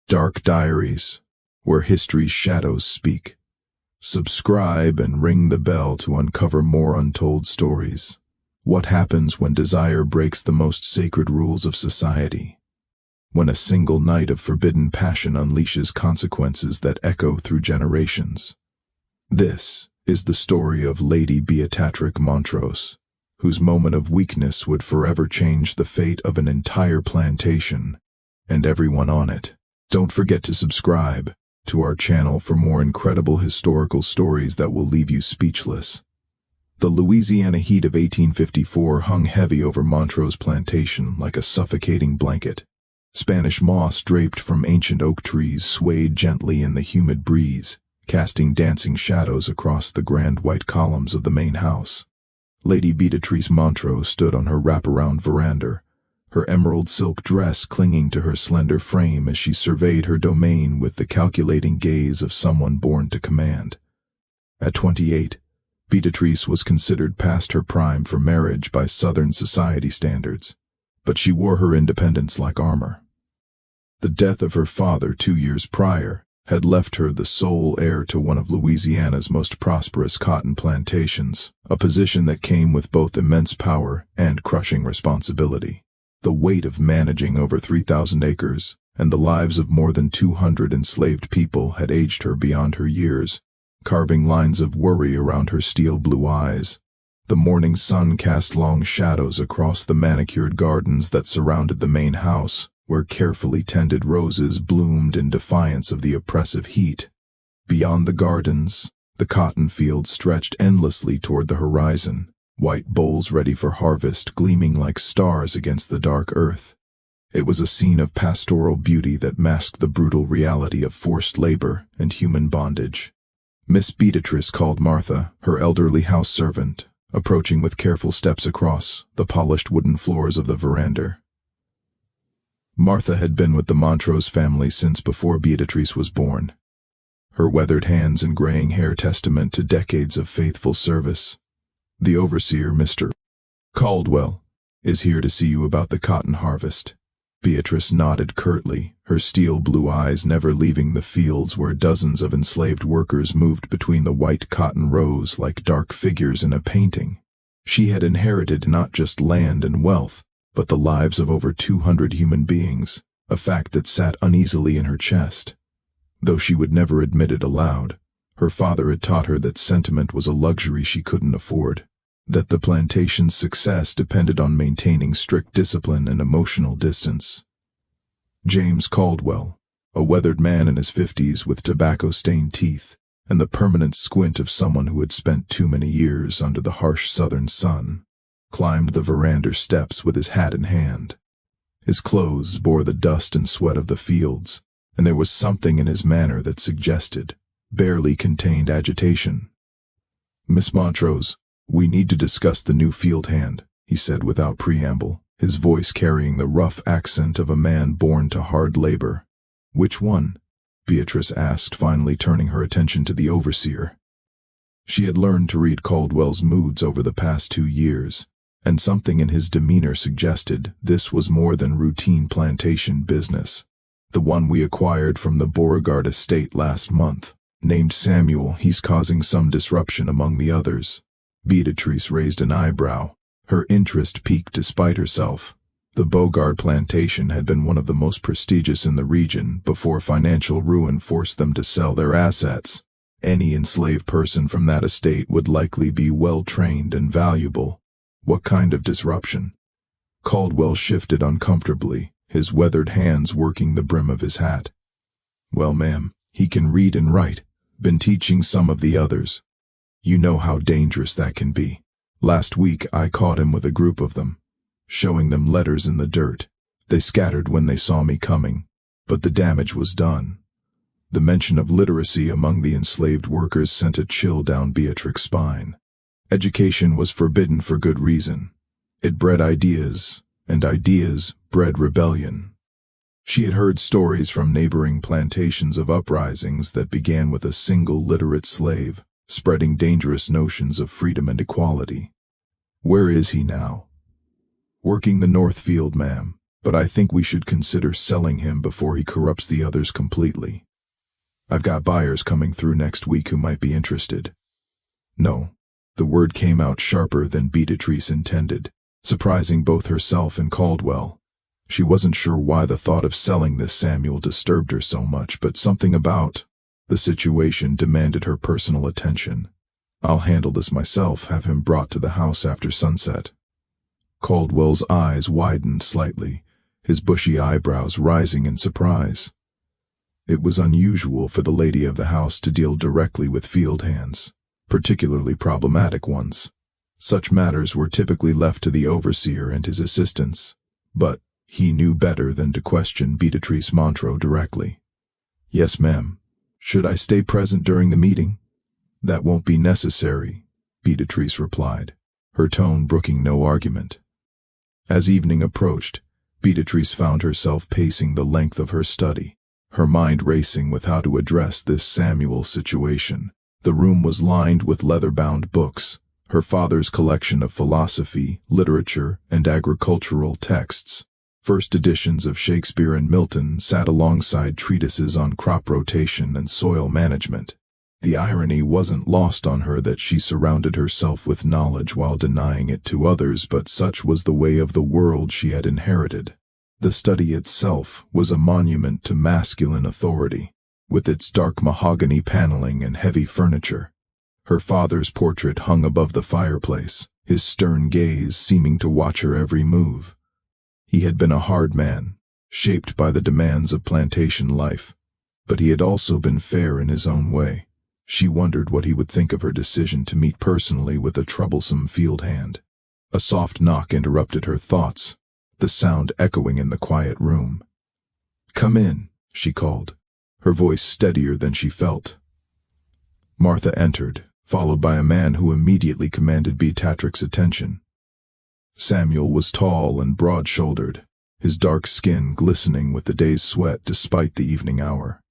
Dark Diaries, where history's shadows speak. Subscribe and ring the bell to uncover more untold stories. What happens when desire breaks the most sacred rules of society? When a single night of forbidden passion unleashes consequences that echo through generations. This is the story of Lady Beatrix Montrose, whose moment of weakness would forever change the fate of an entire plantation and everyone on it. Don't forget to subscribe to our channel for more incredible historical stories that will leave you speechless. The Louisiana heat of 1854 hung heavy over Montrose Plantation like a suffocating blanket. Spanish moss draped from ancient oak trees swayed gently in the humid breeze, casting dancing shadows across the grand white columns of the main house. Lady Beatrix Montrose stood on her wraparound veranda, her emerald silk dress clinging to her slender frame as she surveyed her domain with the calculating gaze of someone born to command. At 28, Beatrix was considered past her prime for marriage by Southern society standards, but she wore her independence like armor. The death of her father 2 years prior had left her the sole heir to one of Louisiana's most prosperous cotton plantations, a position that came with both immense power and crushing responsibility. The weight of managing over 3,000 acres and the lives of more than 200 enslaved people had aged her beyond her years, carving lines of worry around her steel blue eyes. The morning sun cast long shadows across the manicured gardens that surrounded the main house, where carefully tended roses bloomed in defiance of the oppressive heat. Beyond the gardens, the cotton fields stretched endlessly toward the horizon, white bowls ready for harvest gleaming like stars against the dark earth. It was a scene of pastoral beauty that masked the brutal reality of forced labor and human bondage. Miss Beatrix called Martha, her elderly house servant, approaching with careful steps across the polished wooden floors of the veranda. Martha had been with the Montrose family since before Beatrix was born, her weathered hands and graying hair testament to decades of faithful service. The overseer, Mr. Caldwell, is here to see you about the cotton harvest. Beatrix nodded curtly, her steel blue eyes never leaving the fields where dozens of enslaved workers moved between the white cotton rows like dark figures in a painting. She had inherited not just land and wealth, but the lives of over 200 human beings, a fact that sat uneasily in her chest. Though she would never admit it aloud, her father had taught her that sentiment was a luxury she couldn't afford, that the plantation's success depended on maintaining strict discipline and emotional distance. James Caldwell, a weathered man in his 50s with tobacco-stained teeth and the permanent squint of someone who had spent too many years under the harsh southern sun, climbed the veranda steps with his hat in hand. His clothes bore the dust and sweat of the fields, and there was something in his manner that suggested, barely contained agitation. "Miss Montrose, we need to discuss the new field hand," he said without preamble, his voice carrying the rough accent of a man born to hard labor. "Which one?" Beatrix asked, finally turning her attention to the overseer. She had learned to read Caldwell's moods over the past 2 years, and something in his demeanor suggested this was more than routine plantation business. "The one we acquired from the Beauregard estate last month. Named Samuel, he's causing some disruption among the others." Beatrix raised an eyebrow, her interest piqued despite herself. The Beauregard plantation had been one of the most prestigious in the region before financial ruin forced them to sell their assets. Any enslaved person from that estate would likely be well-trained and valuable. What kind of disruption? Caldwell shifted uncomfortably, his weathered hands working the brim of his hat. "Well, ma'am, he can read and write. Been teaching some of the others. You know how dangerous that can be. Last week I caught him with a group of them, showing them letters in the dirt. They scattered when they saw me coming, but the damage was done." The mention of literacy among the enslaved workers sent a chill down Beatrix's spine. Education was forbidden for good reason. It bred ideas, and ideas bred rebellion. She had heard stories from neighboring plantations of uprisings that began with a single literate slave, spreading dangerous notions of freedom and equality. "Where is he now?" "Working the North Field, ma'am. but I think we should consider selling him before he corrupts the others completely. I've got buyers coming through next week who might be interested." "No." The word came out sharper than Beatrice intended, surprising both herself and Caldwell. She wasn't sure why the thought of selling this Samuel disturbed her so much, but something about the situation demanded her personal attention. "I'll handle this myself, have him brought to the house after sunset." Caldwell's eyes widened slightly, his bushy eyebrows rising in surprise. It was unusual for the lady of the house to deal directly with field hands, particularly problematic ones. Such matters were typically left to the overseer and his assistants, but he knew better than to question Beatrice Montreux directly. "Yes, ma'am. Should I stay present during the meeting?" "That won't be necessary," Beatrice replied, her tone brooking no argument. As evening approached, Beatrice found herself pacing the length of her study, her mind racing with how to address this Samuel situation. The room was lined with leather-bound books, her father's collection of philosophy, literature, and agricultural texts. First editions of Shakespeare and Milton sat alongside treatises on crop rotation and soil management. The irony wasn't lost on her that she surrounded herself with knowledge while denying it to others, but such was the way of the world she had inherited. The study itself was a monument to masculine authority, with its dark mahogany paneling and heavy furniture. Her father's portrait hung above the fireplace, his stern gaze seeming to watch her every move. He had been a hard man, shaped by the demands of plantation life, but he had also been fair in his own way. She wondered what he would think of her decision to meet personally with a troublesome field hand. A soft knock interrupted her thoughts, the sound echoing in the quiet room. "Come in," she called, her voice steadier than she felt. Martha entered, followed by a man who immediately commanded Beatrix's attention. Samuel was tall and broad-shouldered, his dark skin glistening with the day's sweat despite the evening hour.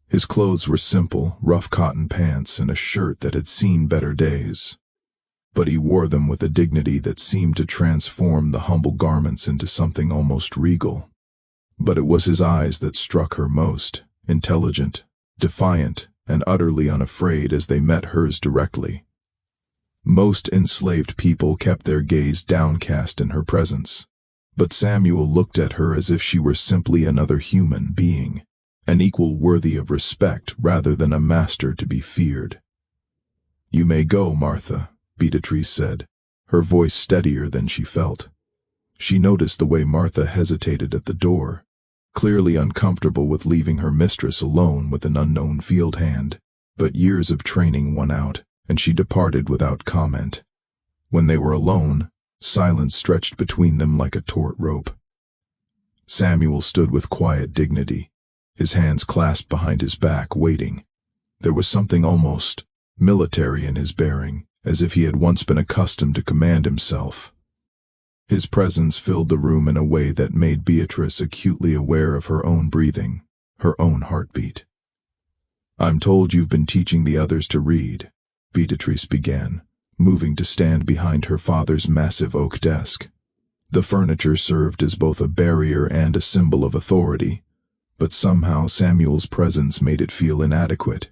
His clothes were simple, rough cotton pants and a shirt that had seen better days, but he wore them with a dignity that seemed to transform the humble garments into something almost regal. But it was his eyes that struck her most, intelligent, defiant, and utterly unafraid as they met hers directly. Most enslaved people kept their gaze downcast in her presence, but Samuel looked at her as if she were simply another human being, an equal worthy of respect rather than a master to be feared. "You may go, Martha," Beatrice said, her voice steadier than she felt. She noticed the way Martha hesitated at the door, clearly uncomfortable with leaving her mistress alone with an unknown field hand, but years of training won out, and she departed without comment. When they were alone, silence stretched between them like a taut rope. Samuel stood with quiet dignity, his hands clasped behind his back, waiting. There was something almost military in his bearing, as if he had once been accustomed to command himself. His presence filled the room in a way that made Beatrice acutely aware of her own breathing, her own heartbeat. "I'm told you've been teaching the others to read," Beatrice began, moving to stand behind her father's massive oak desk. The furniture served as both a barrier and a symbol of authority, but somehow Samuel's presence made it feel inadequate.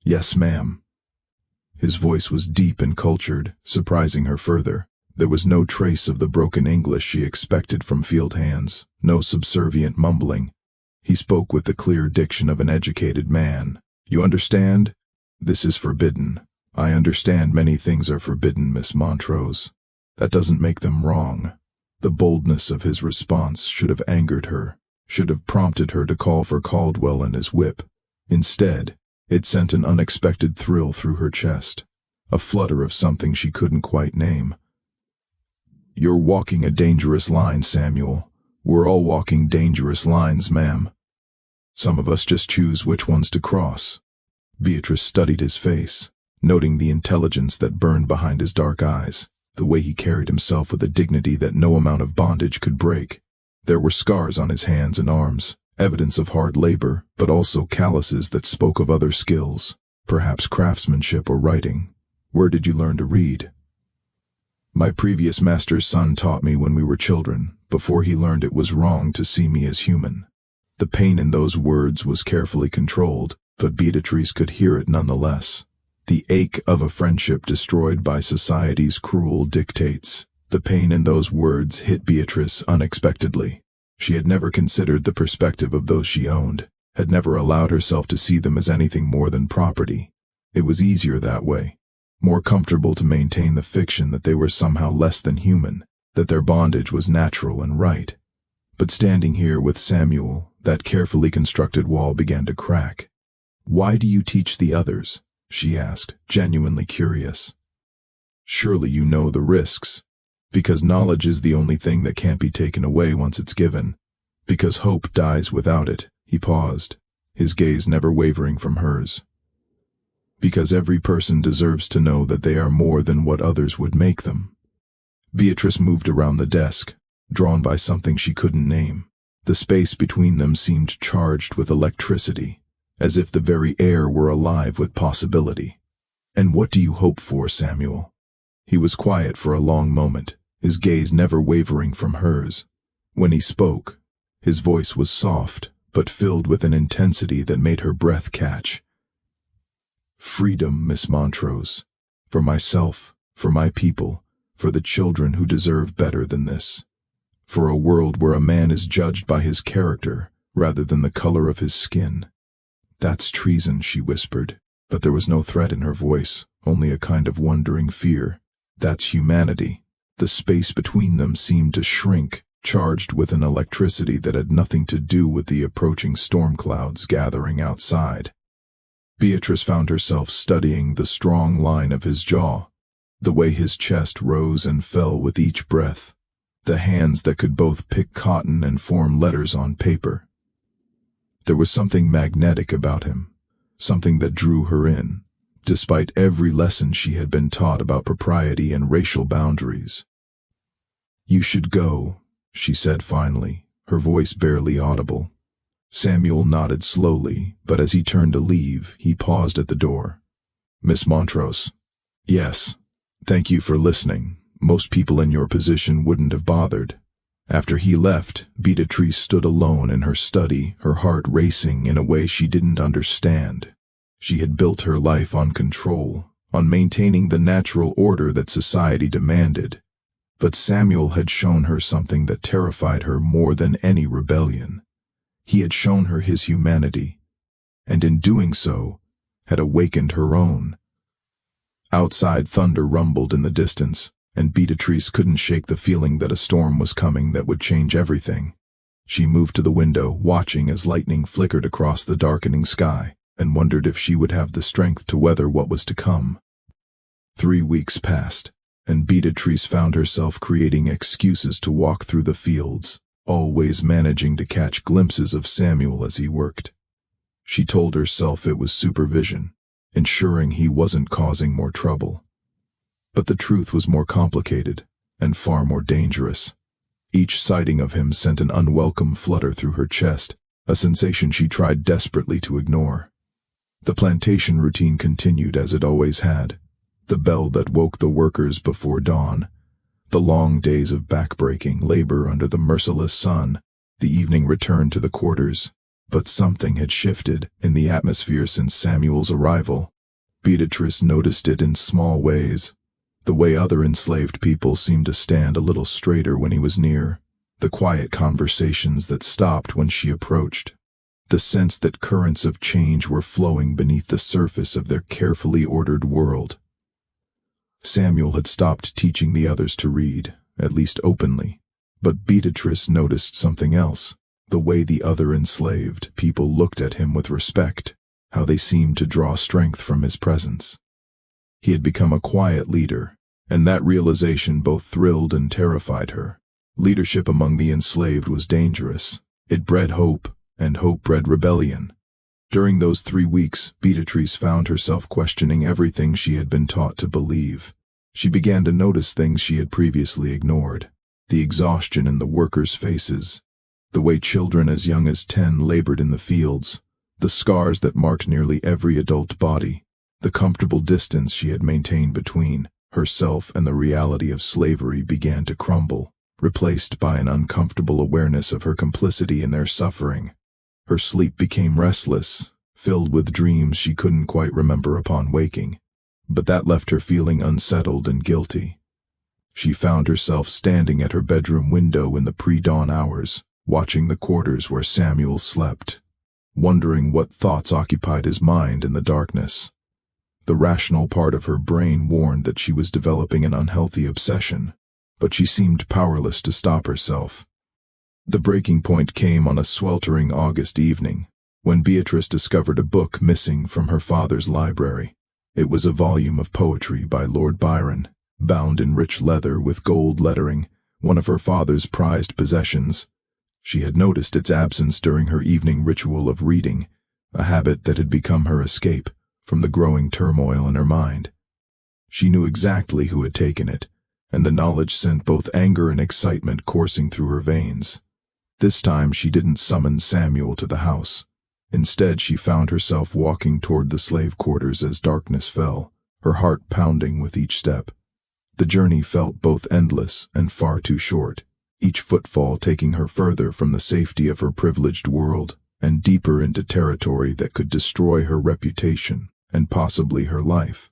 "Yes, ma'am." His voice was deep and cultured, surprising her further. There was no trace of the broken English she expected from field hands, no subservient mumbling. He spoke with the clear diction of an educated man. "You understand? This is forbidden. I understand many things are forbidden, Miss Montrose. That doesn't make them wrong." The boldness of his response should have angered her, should have prompted her to call for Caldwell and his whip. Instead, it sent an unexpected thrill through her chest, a flutter of something she couldn't quite name. "You're walking a dangerous line, Samuel. We're all walking dangerous lines, ma'am. Some of us just choose which ones to cross." Beatrice studied his face, noting the intelligence that burned behind his dark eyes, the way he carried himself with a dignity that no amount of bondage could break. There were scars on his hands and arms, evidence of hard labor, but also calluses that spoke of other skills, perhaps craftsmanship or writing. "Where did you learn to read?" My previous master's son taught me when we were children, before he learned it was wrong to see me as human. The pain in those words was carefully controlled, but Beatrice could hear it nonetheless. The ache of a friendship destroyed by society's cruel dictates. The pain in those words hit Beatrice unexpectedly. She had never considered the perspective of those she owned, had never allowed herself to see them as anything more than property. It was easier that way, more comfortable to maintain the fiction that they were somehow less than human, that their bondage was natural and right. But standing here with Samuel, that carefully constructed wall began to crack. "Why do you teach the others?" she asked, genuinely curious. "Surely you know the risks. Because knowledge is the only thing that can't be taken away once it's given. Because hope dies without it." He paused, his gaze never wavering from hers. "Because every person deserves to know that they are more than what others would make them." Beatrice moved around the desk, drawn by something she couldn't name. The space between them seemed charged with electricity, as if the very air were alive with possibility. "And what do you hope for, Samuel?" He was quiet for a long moment, his gaze never wavering from hers. When he spoke, his voice was soft, but filled with an intensity that made her breath catch. "Freedom, Miss Montrose. For myself, for my people, for the children who deserve better than this. For a world where a man is judged by his character rather than the color of his skin." "That's treason," she whispered, but there was no threat in her voice, only a kind of wondering fear. "That's humanity." The space between them seemed to shrink, charged with an electricity that had nothing to do with the approaching storm clouds gathering outside. Beatrice found herself studying the strong line of his jaw, the way his chest rose and fell with each breath, the hands that could both pick cotton and form letters on paper. There was something magnetic about him, something that drew her in, despite every lesson she had been taught about propriety and racial boundaries. "You should go," she said finally, her voice barely audible. Samuel nodded slowly, but as he turned to leave, he paused at the door. "Miss Montrose." "Yes. Thank you for listening. Most people in your position wouldn't have bothered." After he left, Beatrice stood alone in her study, her heart racing in a way she didn't understand. She had built her life on control, on maintaining the natural order that society demanded. But Samuel had shown her something that terrified her more than any rebellion. He had shown her his humanity, and in doing so, had awakened her own. Outside, thunder rumbled in the distance, and Beatrice couldn't shake the feeling that a storm was coming that would change everything. She moved to the window, watching as lightning flickered across the darkening sky, and wondered if she would have the strength to weather what was to come. 3 weeks passed, and Beatrice found herself creating excuses to walk through the fields, always managing to catch glimpses of Samuel as he worked. She told herself it was supervision, ensuring he wasn't causing more trouble. But the truth was more complicated, and far more dangerous. Each sighting of him sent an unwelcome flutter through her chest, a sensation she tried desperately to ignore. The plantation routine continued as it always had. The bell that woke the workers before dawn, the long days of backbreaking labor under the merciless sun, the evening return to the quarters. But something had shifted in the atmosphere since Samuel's arrival. Beatrice noticed it in small ways. The way other enslaved people seemed to stand a little straighter when he was near, the quiet conversations that stopped when she approached, the sense that currents of change were flowing beneath the surface of their carefully ordered world. Samuel had stopped teaching the others to read, at least openly, but Beatrice noticed something else, the way the other enslaved people looked at him with respect, how they seemed to draw strength from his presence. He had become a quiet leader, and that realization both thrilled and terrified her. Leadership among the enslaved was dangerous. It bred hope, and hope bred rebellion. During those 3 weeks, Beatrice found herself questioning everything she had been taught to believe. She began to notice things she had previously ignored, the exhaustion in the workers' faces, the way children as young as 10 labored in the fields, the scars that marked nearly every adult body, the comfortable distance she had maintained between Herself and the reality of slavery began to crumble, replaced by an uncomfortable awareness of her complicity in their suffering. Her sleep became restless, filled with dreams she couldn't quite remember upon waking, but that left her feeling unsettled and guilty. She found herself standing at her bedroom window in the pre-dawn hours, watching the quarters where Samuel slept, wondering what thoughts occupied his mind in the darkness. The rational part of her brain warned that she was developing an unhealthy obsession, but she seemed powerless to stop herself. The breaking point came on a sweltering August evening, when Beatrice discovered a book missing from her father's library. It was a volume of poetry by Lord Byron, bound in rich leather with gold lettering, one of her father's prized possessions. She had noticed its absence during her evening ritual of reading, a habit that had become her escape from the growing turmoil in her mind. She knew exactly who had taken it, and the knowledge sent both anger and excitement coursing through her veins. This time she didn't summon Samuel to the house. Instead, she found herself walking toward the slave quarters as darkness fell, her heart pounding with each step. The journey felt both endless and far too short, each footfall taking her further from the safety of her privileged world and deeper into territory that could destroy her reputation and possibly her life.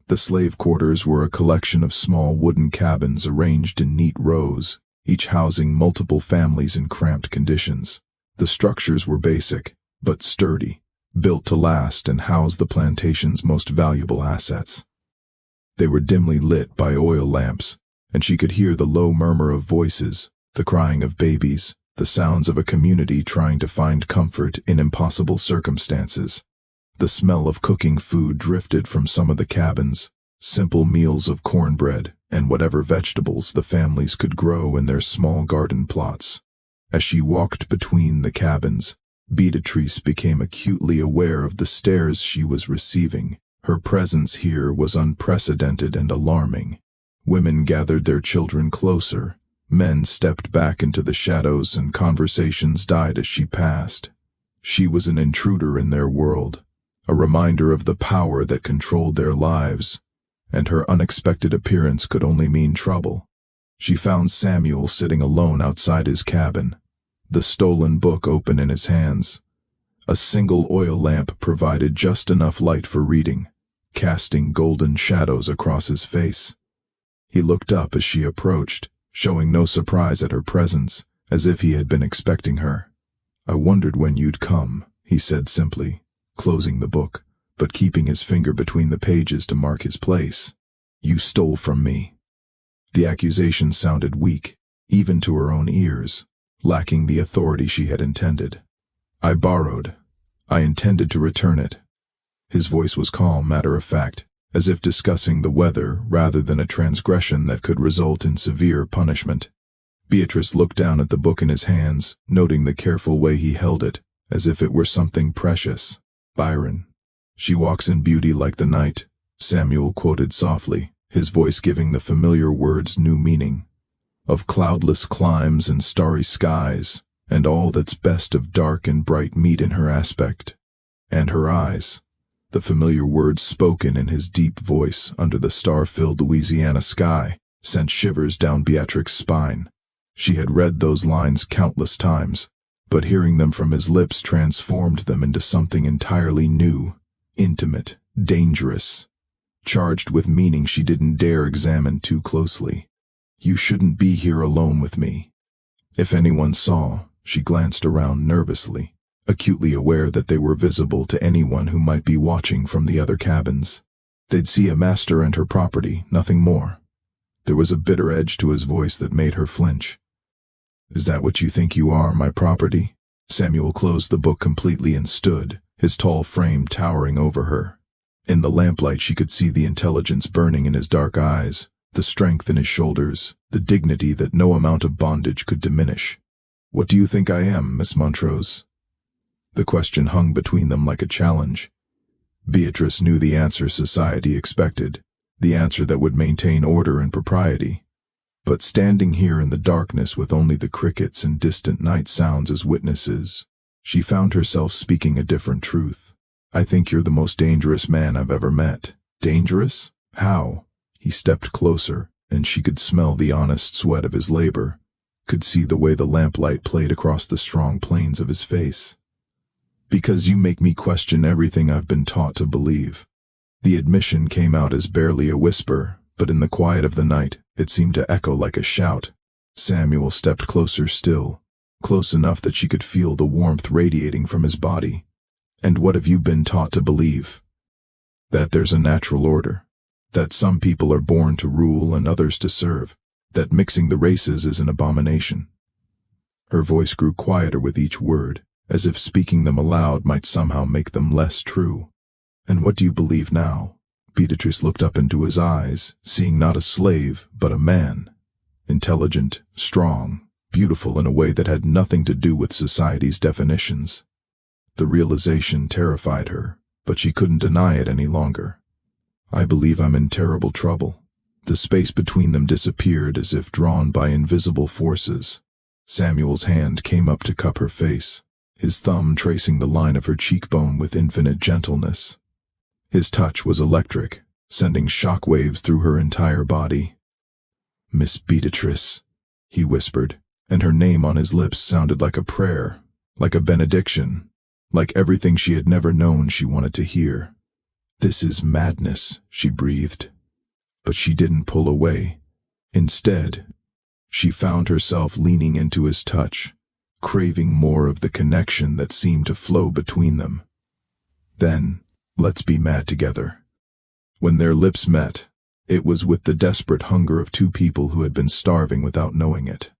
The slave quarters were a collection of small wooden cabins arranged in neat rows, each housing multiple families in cramped conditions. The structures were basic, but sturdy, built to last and house the plantation's most valuable assets. They were dimly lit by oil lamps, and she could hear the low murmur of voices, the crying of babies, the sounds of a community trying to find comfort in impossible circumstances. The smell of cooking food drifted from some of the cabins, simple meals of cornbread and whatever vegetables the families could grow in their small garden plots. As she walked between the cabins, Beatrice became acutely aware of the stares she was receiving. Her presence here was unprecedented and alarming. Women gathered their children closer, men stepped back into the shadows, and conversations died as she passed. She was an intruder in their world, a reminder of the power that controlled their lives, and her unexpected appearance could only mean trouble. She found Samuel sitting alone outside his cabin, the stolen book open in his hands. A single oil lamp provided just enough light for reading, casting golden shadows across his face. He looked up as she approached, showing no surprise at her presence, as if he had been expecting her. "I wondered when you'd come," he said simply, closing the book, but keeping his finger between the pages to mark his place. "You stole from me." The accusation sounded weak, even to her own ears, lacking the authority she had intended. "I borrowed. I intended to return it." His voice was calm, matter-of-fact, as if discussing the weather rather than a transgression that could result in severe punishment. Beatrice looked down at the book in his hands, noting the careful way he held it, as if it were something precious. "Byron. She walks in beauty like the night," Samuel quoted softly, his voice giving the familiar words new meaning. "Of cloudless climes and starry skies, and all that's best of dark and bright meet in her aspect. And her eyes." The familiar words spoken in his deep voice under the star-filled Louisiana sky sent shivers down Beatrix's spine. She had read those lines countless times, but hearing them from his lips transformed them into something entirely new, intimate, dangerous, charged with meaning she didn't dare examine too closely. "You shouldn't be here alone with me." If anyone saw, she glanced around nervously, acutely aware that they were visible to anyone who might be watching from the other cabins. They'd see a master and her property, nothing more. There was a bitter edge to his voice that made her flinch. "Is that what you think you are, my property?" Samuel closed the book completely and stood, his tall frame towering over her. In the lamplight she could see the intelligence burning in his dark eyes, the strength in his shoulders, the dignity that no amount of bondage could diminish. "What do you think I am, Miss Montrose?" The question hung between them like a challenge. Beatrice knew the answer society expected, the answer that would maintain order and propriety. But standing here in the darkness with only the crickets and distant night sounds as witnesses, she found herself speaking a different truth. "I think you're the most dangerous man I've ever met." "Dangerous? How?" He stepped closer, and she could smell the honest sweat of his labor, could see the way the lamplight played across the strong planes of his face. "Because you make me question everything I've been taught to believe." The admission came out as barely a whisper, but in the quiet of the night, it seemed to echo like a shout. Samuel stepped closer still, close enough that she could feel the warmth radiating from his body. "And what have you been taught to believe?" "That there's a natural order. That some people are born to rule and others to serve. That mixing the races is an abomination." Her voice grew quieter with each word, as if speaking them aloud might somehow make them less true. "And what do you believe now?" Beatrice looked up into his eyes, seeing not a slave, but a man. Intelligent, strong, beautiful in a way that had nothing to do with society's definitions. The realization terrified her, but she couldn't deny it any longer. "I believe I'm in terrible trouble." The space between them disappeared as if drawn by invisible forces. Samuel's hand came up to cup her face, his thumb tracing the line of her cheekbone with infinite gentleness. His touch was electric, sending shock waves through her entire body. "Miss Beatrice," he whispered, and her name on his lips sounded like a prayer, like a benediction, like everything she had never known she wanted to hear. "This is madness," she breathed. But she didn't pull away. Instead, she found herself leaning into his touch, craving more of the connection that seemed to flow between them. "Then, let's be mad together." When their lips met, it was with the desperate hunger of two people who had been starving without knowing it.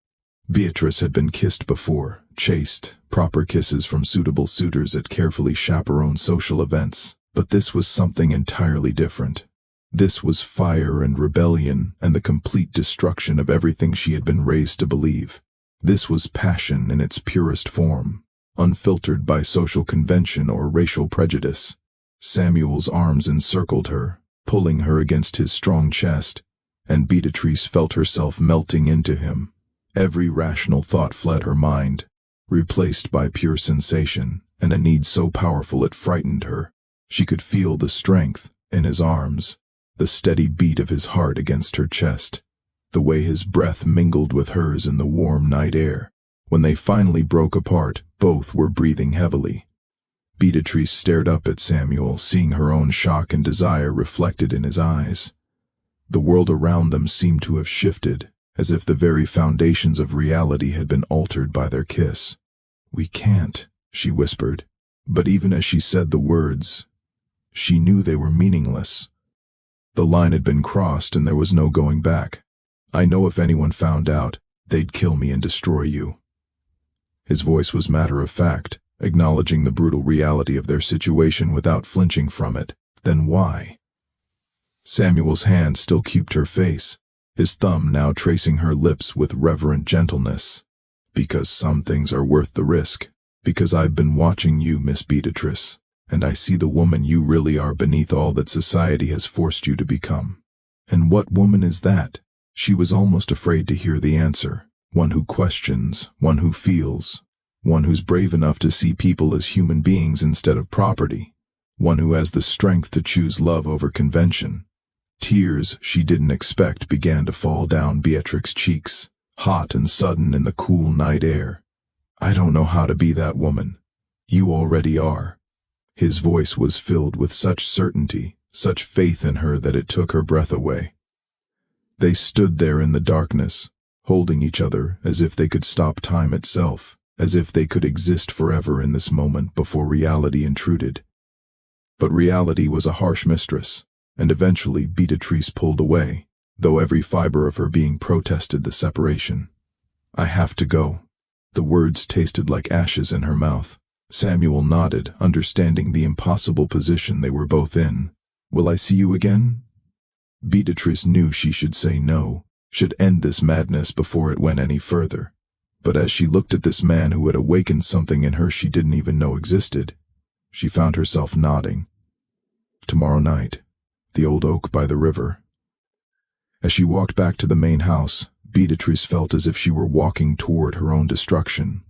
Beatrice had been kissed before, chaste, proper kisses from suitable suitors at carefully chaperoned social events, but this was something entirely different. This was fire and rebellion and the complete destruction of everything she had been raised to believe. This was passion in its purest form, unfiltered by social convention or racial prejudice. Samuel's arms encircled her, pulling her against his strong chest, and Beatrice felt herself melting into him. Every rational thought fled her mind, replaced by pure sensation and a need so powerful it frightened her. She could feel the strength in his arms, the steady beat of his heart against her chest, the way his breath mingled with hers in the warm night air. When they finally broke apart, both were breathing heavily. Beatrice stared up at Samuel, seeing her own shock and desire reflected in his eyes. The world around them seemed to have shifted, as if the very foundations of reality had been altered by their kiss. "We can't," she whispered, but even as she said the words, she knew they were meaningless. The line had been crossed and there was no going back. "I know if anyone found out, they'd kill me and destroy you." His voice was matter of fact, acknowledging the brutal reality of their situation without flinching from it. "Then why?" Samuel's hand still cuped her face, his thumb now tracing her lips with reverent gentleness. "Because some things are worth the risk. Because I've been watching you, Miss Beatrice, and I see the woman you really are beneath all that society has forced you to become." "And what woman is that?" She was almost afraid to hear the answer. One who questions, one who feels, one who's brave enough to see people as human beings instead of property, one who has the strength to choose love over convention. Tears she didn't expect began to fall down Beatrix's cheeks, hot and sudden in the cool night air. "I don't know how to be that woman. You already are." His voice was filled with such certainty, such faith in her that it took her breath away. They stood there in the darkness, holding each other as if they could stop time itself, as if they could exist forever in this moment before reality intruded. But reality was a harsh mistress, and eventually Beatrice pulled away, though every fiber of her being protested the separation. "I have to go." The words tasted like ashes in her mouth. Samuel nodded, understanding the impossible position they were both in. "Will I see you again?" Beatrice knew she should say no, should end this madness before it went any further. But as she looked at this man who had awakened something in her she didn't even know existed, she found herself nodding. "Tomorrow night, the old oak by the river." As she walked back to the main house, Beatrice felt as if she were walking toward her own destruction.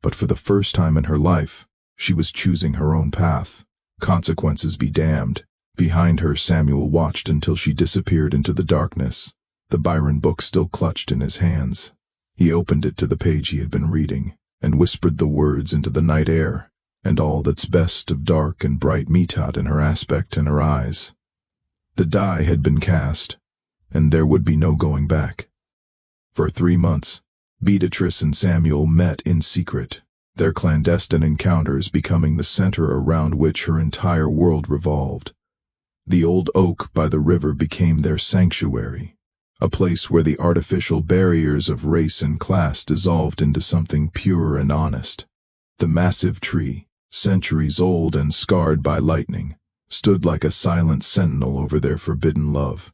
But for the first time in her life, she was choosing her own path. Consequences be damned. Behind her, Samuel watched until she disappeared into the darkness, the Byron book still clutched in his hands. He opened it to the page he had been reading, and whispered the words into the night air, and all that's best of dark and bright meetout in her aspect and her eyes. The die had been cast, and there would be no going back. For 3 months, Beatrice and Samuel met in secret, their clandestine encounters becoming the center around which her entire world revolved. The old oak by the river became their sanctuary, a place where the artificial barriers of race and class dissolved into something pure and honest. The massive tree, centuries old and scarred by lightning, stood like a silent sentinel over their forbidden love,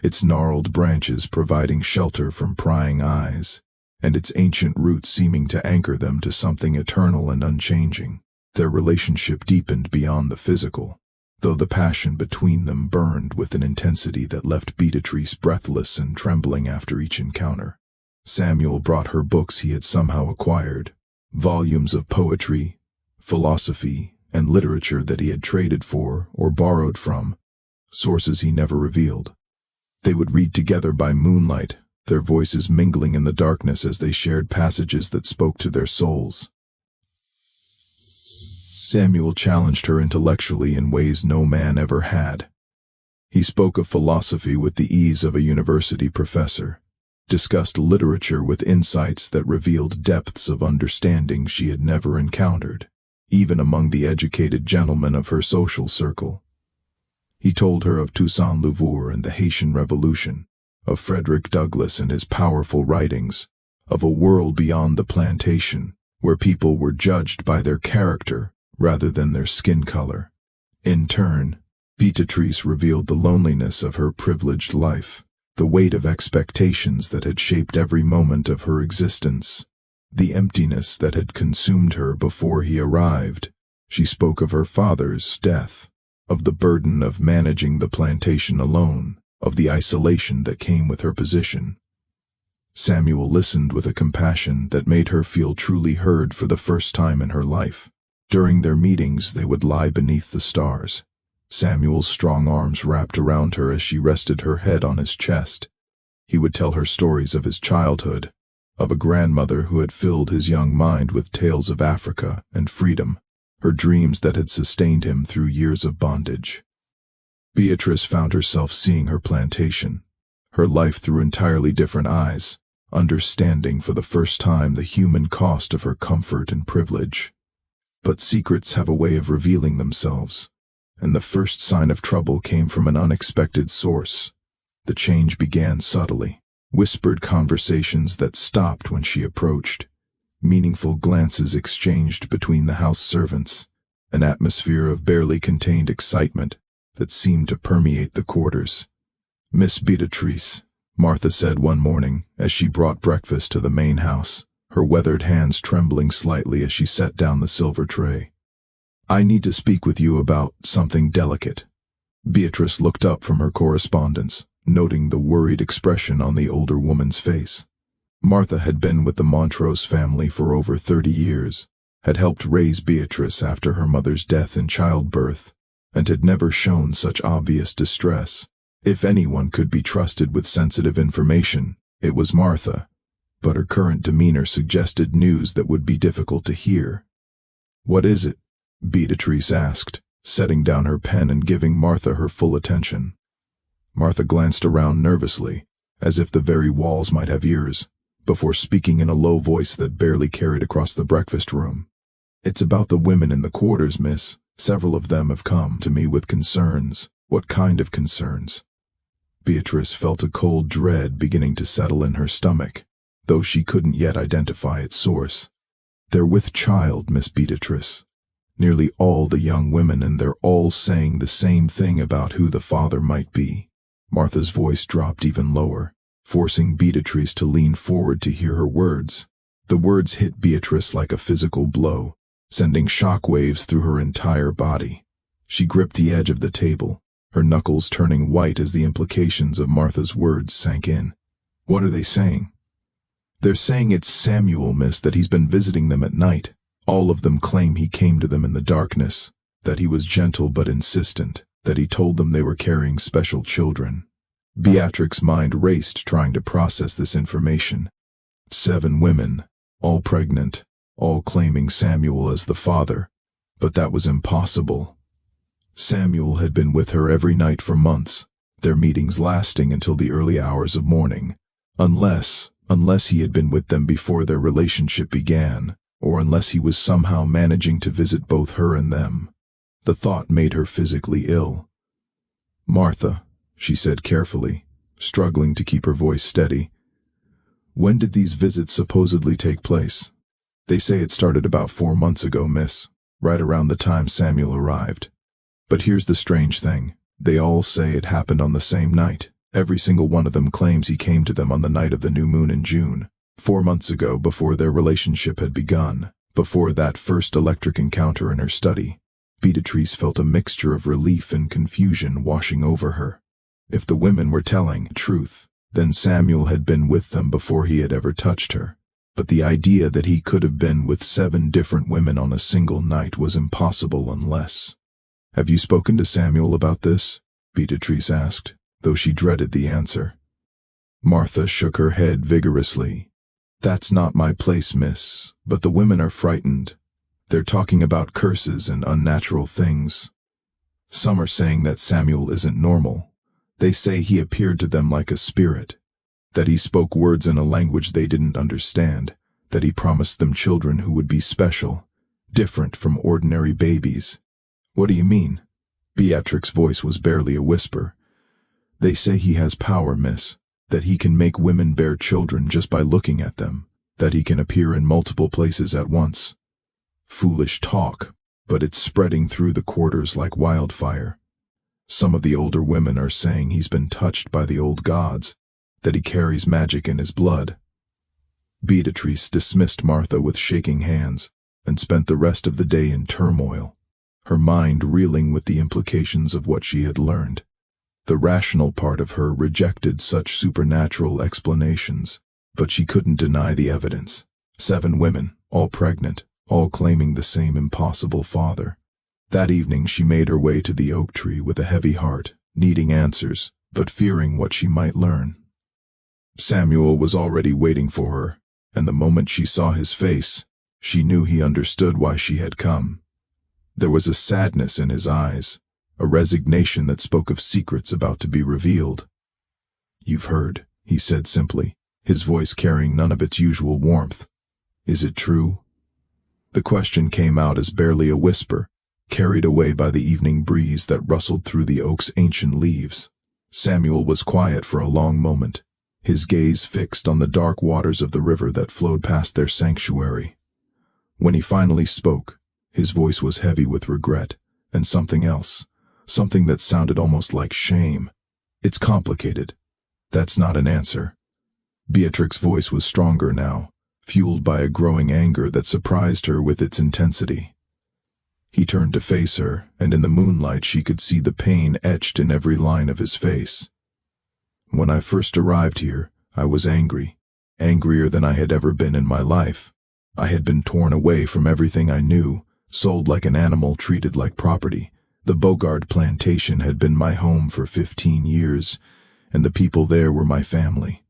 its gnarled branches providing shelter from prying eyes, and its ancient roots seeming to anchor them to something eternal and unchanging. Their relationship deepened beyond the physical, though the passion between them burned with an intensity that left Beatrice breathless and trembling after each encounter. Samuel brought her books he had somehow acquired, volumes of poetry, philosophy, and literature that he had traded for or borrowed from sources he never revealed. They would read together by moonlight, their voices mingling in the darkness as they shared passages that spoke to their souls. Samuel challenged her intellectually in ways no man ever had. He spoke of philosophy with the ease of a university professor, discussed literature with insights that revealed depths of understanding she had never encountered, even among the educated gentlemen of her social circle. He told her of Toussaint Louverture and the Haitian Revolution, of Frederick Douglass and his powerful writings, of a world beyond the plantation, where people were judged by their character rather than their skin color. In turn, Beatrice revealed the loneliness of her privileged life, the weight of expectations that had shaped every moment of her existence, the emptiness that had consumed her before he arrived. She spoke of her father's death, of the burden of managing the plantation alone, of the isolation that came with her position. Samuel listened with a compassion that made her feel truly heard for the first time in her life. During their meetings, they would lie beneath the stars, Samuel's strong arms wrapped around her as she rested her head on his chest. He would tell her stories of his childhood, of a grandmother who had filled his young mind with tales of Africa and freedom, her dreams that had sustained him through years of bondage. Beatrice found herself seeing her plantation, her life through entirely different eyes, understanding for the first time the human cost of her comfort and privilege. But secrets have a way of revealing themselves, and the first sign of trouble came from an unexpected source. The change began subtly, whispered conversations that stopped when she approached, meaningful glances exchanged between the house servants, an atmosphere of barely contained excitement that seemed to permeate the quarters. "Miss Beatrice," Martha said one morning as she brought breakfast to the main house, her weathered hands trembling slightly as she set down the silver tray. "I need to speak with you about something delicate." Beatrice looked up from her correspondence, noting the worried expression on the older woman's face. Martha had been with the Montrose family for over 30 years, had helped raise Beatrice after her mother's death in childbirth, and had never shown such obvious distress. If anyone could be trusted with sensitive information, it was Martha, but her current demeanor suggested news that would be difficult to hear. "What is it?" Beatrice asked, setting down her pen and giving Martha her full attention. Martha glanced around nervously, as if the very walls might have ears, before speaking in a low voice that barely carried across the breakfast room. "It's about the women in the quarters, miss. Several of them have come to me with concerns." "What kind of concerns?" Beatrice felt a cold dread beginning to settle in her stomach, though she couldn't yet identify its source. "They're with child, Miss Beatrice. Nearly all the young women, and they're all saying the same thing about who the father might be." Martha's voice dropped even lower, forcing Beatrice to lean forward to hear her words. The words hit Beatrice like a physical blow, sending shock waves through her entire body. She gripped the edge of the table, her knuckles turning white as the implications of Martha's words sank in. "What are they saying?" "They're saying it's Samuel, miss, that he's been visiting them at night. All of them claim he came to them in the darkness, that he was gentle but insistent, that he told them they were carrying special children. Beatrix's mind raced trying to process this information. 7 women, all pregnant, all claiming Samuel as the father. But that was impossible. Samuel had been with her every night for months, their meetings lasting until the early hours of morning. Unless he had been with them before their relationship began, or unless he was somehow managing to visit both her and them. The thought made her physically ill. "Martha," she said carefully, struggling to keep her voice steady, "when did these visits supposedly take place?" "They say it started about 4 months ago, miss, right around the time Samuel arrived. But here's the strange thing. They all say it happened on the same night. Every single one of them claims he came to them on the night of the new moon in June, 4 months ago, before their relationship had begun, before that first electric encounter in her study." Beatrice felt a mixture of relief and confusion washing over her. If the women were telling the truth, then Samuel had been with them before he had ever touched her. But the idea that he could have been with 7 different women on a single night was impossible unless... "Have you spoken to Samuel about this?" Beatrice asked, though she dreaded the answer. Martha shook her head vigorously. "That's not my place, miss, but the women are frightened. They're talking about curses and unnatural things. Some are saying that Samuel isn't normal. They say he appeared to them like a spirit, that he spoke words in a language they didn't understand, that he promised them children who would be special, different from ordinary babies." "What do you mean?" Beatrix's voice was barely a whisper. "They say he has power, miss, that he can make women bear children just by looking at them, that he can appear in multiple places at once." "Foolish talk, but it's spreading through the quarters like wildfire. Some of the older women are saying he's been touched by the old gods, that he carries magic in his blood." Beatrice dismissed Martha with shaking hands and spent the rest of the day in turmoil, her mind reeling with the implications of what she had learned. The rational part of her rejected such supernatural explanations, but she couldn't deny the evidence. 7 women, all pregnant, all claiming the same impossible father. That evening she made her way to the oak tree with a heavy heart, needing answers, but fearing what she might learn. Samuel was already waiting for her, and the moment she saw his face, she knew he understood why she had come. There was a sadness in his eyes, a resignation that spoke of secrets about to be revealed. "You've heard," he said simply, his voice carrying none of its usual warmth. "Is it true?" The question came out as barely a whisper, carried away by the evening breeze that rustled through the oak's ancient leaves. Samuel was quiet for a long moment, his gaze fixed on the dark waters of the river that flowed past their sanctuary. When he finally spoke, his voice was heavy with regret and something else, something that sounded almost like shame. "It's complicated. That's not an answer." Beatrix's voice was stronger now, fueled by a growing anger that surprised her with its intensity. He turned to face her, and in the moonlight she could see the pain etched in every line of his face. "When I first arrived here, I was angry, angrier than I had ever been in my life. I had been torn away from everything I knew, sold like an animal, treated like property. The Bogard Plantation had been my home for 15 years, and the people there were my family.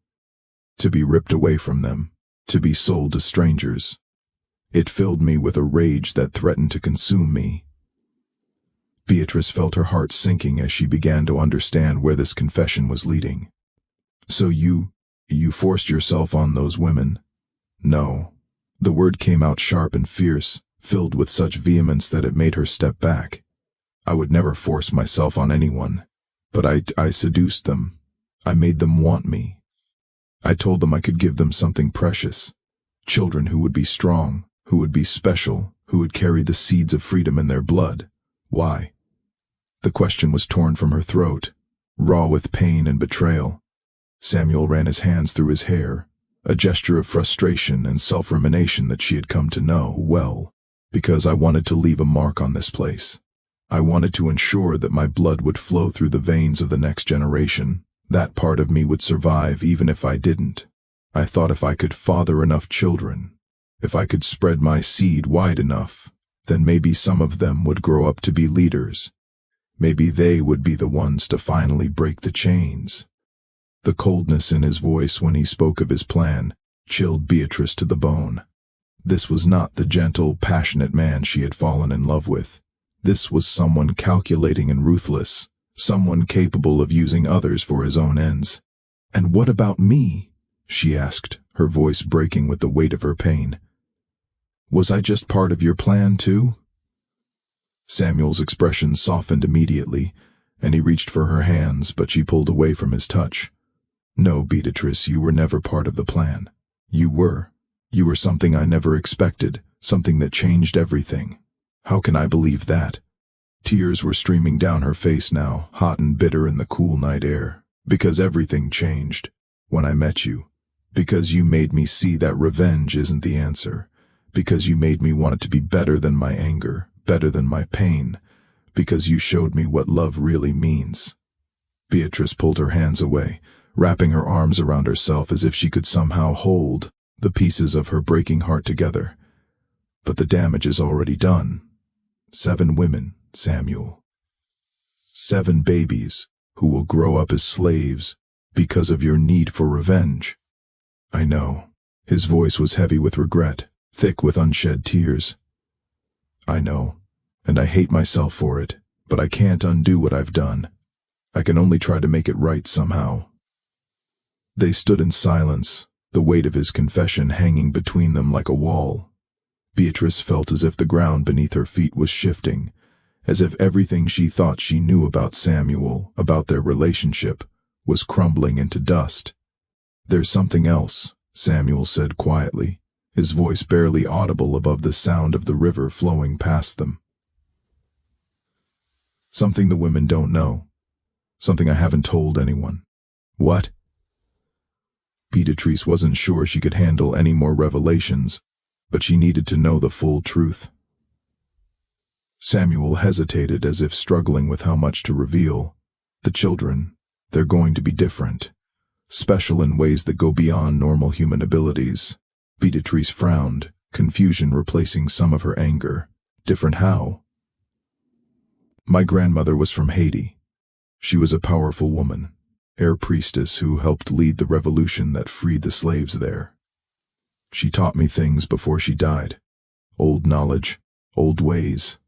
To be ripped away from them, to be sold to strangers, it filled me with a rage that threatened to consume me." Beatrice felt her heart sinking as she began to understand where this confession was leading. "So you forced yourself on those women?" "No." The word came out sharp and fierce, filled with such vehemence that it made her step back. "I would never force myself on anyone, but I seduced them. I made them want me. I told them I could give them something precious, children who would be strong, who would be special, who would carry the seeds of freedom in their blood." "Why?" The question was torn from her throat, raw with pain and betrayal. Samuel ran his hands through his hair, a gesture of frustration and self-rumination that she had come to know well. "Because I wanted to leave a mark on this place. I wanted to ensure that my blood would flow through the veins of the next generation. That part of me would survive even if I didn't. I thought if I could father enough children, if I could spread my seed wide enough, then maybe some of them would grow up to be leaders. Maybe they would be the ones to finally break the chains. The coldness in his voice when he spoke of his plan chilled Beatrice to the bone. This was not the gentle, passionate man she had fallen in love with. This was someone calculating and ruthless, someone capable of using others for his own ends. "And what about me?" she asked, her voice breaking with the weight of her pain. "Was I just part of your plan too?" Samuel's expression softened immediately, and he reached for her hands, but she pulled away from his touch. "No, Beatrice, you were never part of the plan. You were something I never expected, something that changed everything." "How can I believe that?" Tears were streaming down her face now, hot and bitter in the cool night air. "Because everything changed when I met you. Because you made me see that revenge isn't the answer. Because you made me want it to be better than my anger, better than my pain. Because you showed me what love really means." Beatrice pulled her hands away, wrapping her arms around herself as if she could somehow hold the pieces of her breaking heart together. "But the damage is already done. 7 women, Samuel. 7 babies who will grow up as slaves because of your need for revenge." "I know." His voice was heavy with regret, thick with unshed tears. "I know, and I hate myself for it, but I can't undo what I've done. I can only try to make it right somehow." They stood in silence, the weight of his confession hanging between them like a wall. Beatrice felt as if the ground beneath her feet was shifting, as if everything she thought she knew about Samuel, about their relationship, was crumbling into dust. "There's something else," Samuel said quietly, his voice barely audible above the sound of the river flowing past them. "Something the women don't know. Something I haven't told anyone." "What?" Beatrice wasn't sure she could handle any more revelations, but she needed to know the full truth. Samuel hesitated, as if struggling with how much to reveal. "The children, they're going to be different. Special in ways that go beyond normal human abilities." Beatrice frowned, confusion replacing some of her anger. "Different how?" "My grandmother was from Haiti. She was a powerful woman, air priestess who helped lead the revolution that freed the slaves there. She taught me things before she died. Old knowledge, old ways.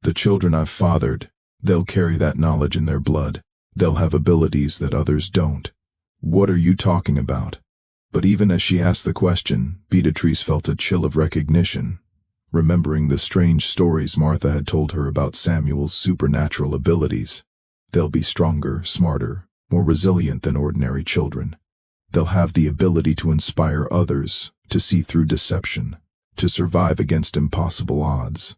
The children I've fathered, they'll carry that knowledge in their blood. They'll have abilities that others don't." "What are you talking about?" But even as she asked the question, Beatrice felt a chill of recognition, remembering the strange stories Martha had told her about Samuel's supernatural abilities. "They'll be stronger, smarter, more resilient than ordinary children. They'll have the ability to inspire others, to see through deception, to survive against impossible odds.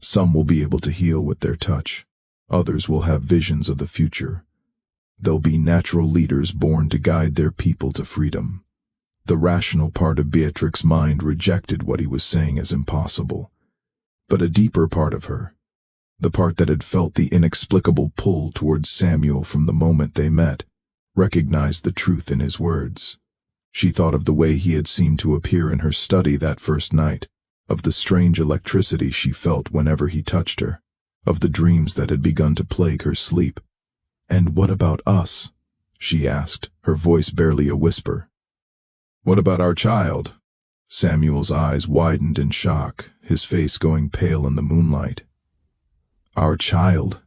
Some will be able to heal with their touch. Others will have visions of the future. They'll be natural leaders born to guide their people to freedom." The rational part of Beatrix's mind rejected what he was saying as impossible. But a deeper part of her, the part that had felt the inexplicable pull towards Samuel from the moment they met, recognized the truth in his words. She thought of the way he had seemed to appear in her study that first night, of the strange electricity she felt whenever he touched her, of the dreams that had begun to plague her sleep. "And what about us?" she asked, her voice barely a whisper. "What about our child?" Samuel's eyes widened in shock, his face going pale in the moonlight. "Our child?"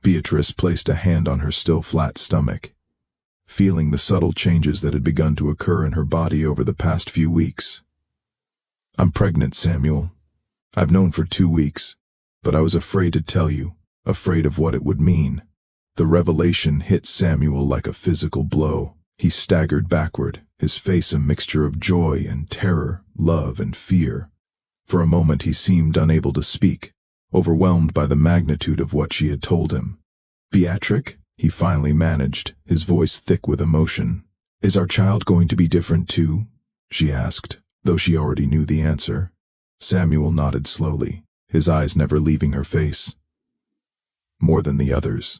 Beatrice placed a hand on her still flat stomach, feeling the subtle changes that had begun to occur in her body over the past few weeks. "I'm pregnant, Samuel. I've known for 2 weeks, but I was afraid to tell you, afraid of what it would mean." The revelation hit Samuel like a physical blow. He staggered backward, his face a mixture of joy and terror, love and fear. For a moment he seemed unable to speak, overwhelmed by the magnitude of what she had told him. "Beatrix," he finally managed, his voice thick with emotion. "Is our child going to be different too?" she asked, though she already knew the answer. Samuel nodded slowly, his eyes never leaving her face. "More than the others.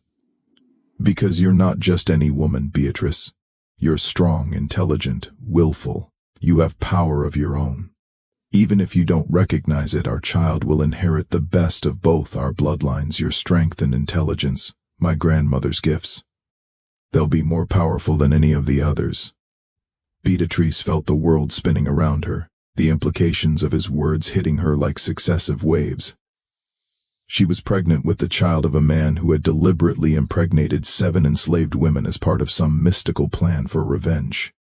Because you're not just any woman, Beatrice. You're strong, intelligent, willful. You have power of your own. Even if you don't recognize it, our child will inherit the best of both our bloodlines, your strength and intelligence, my grandmother's gifts. They'll be more powerful than any of the others." Beatrice felt the world spinning around her, the implications of his words hitting her like successive waves. She was pregnant with the child of a man who had deliberately impregnated 7 enslaved women as part of some mystical plan for revenge.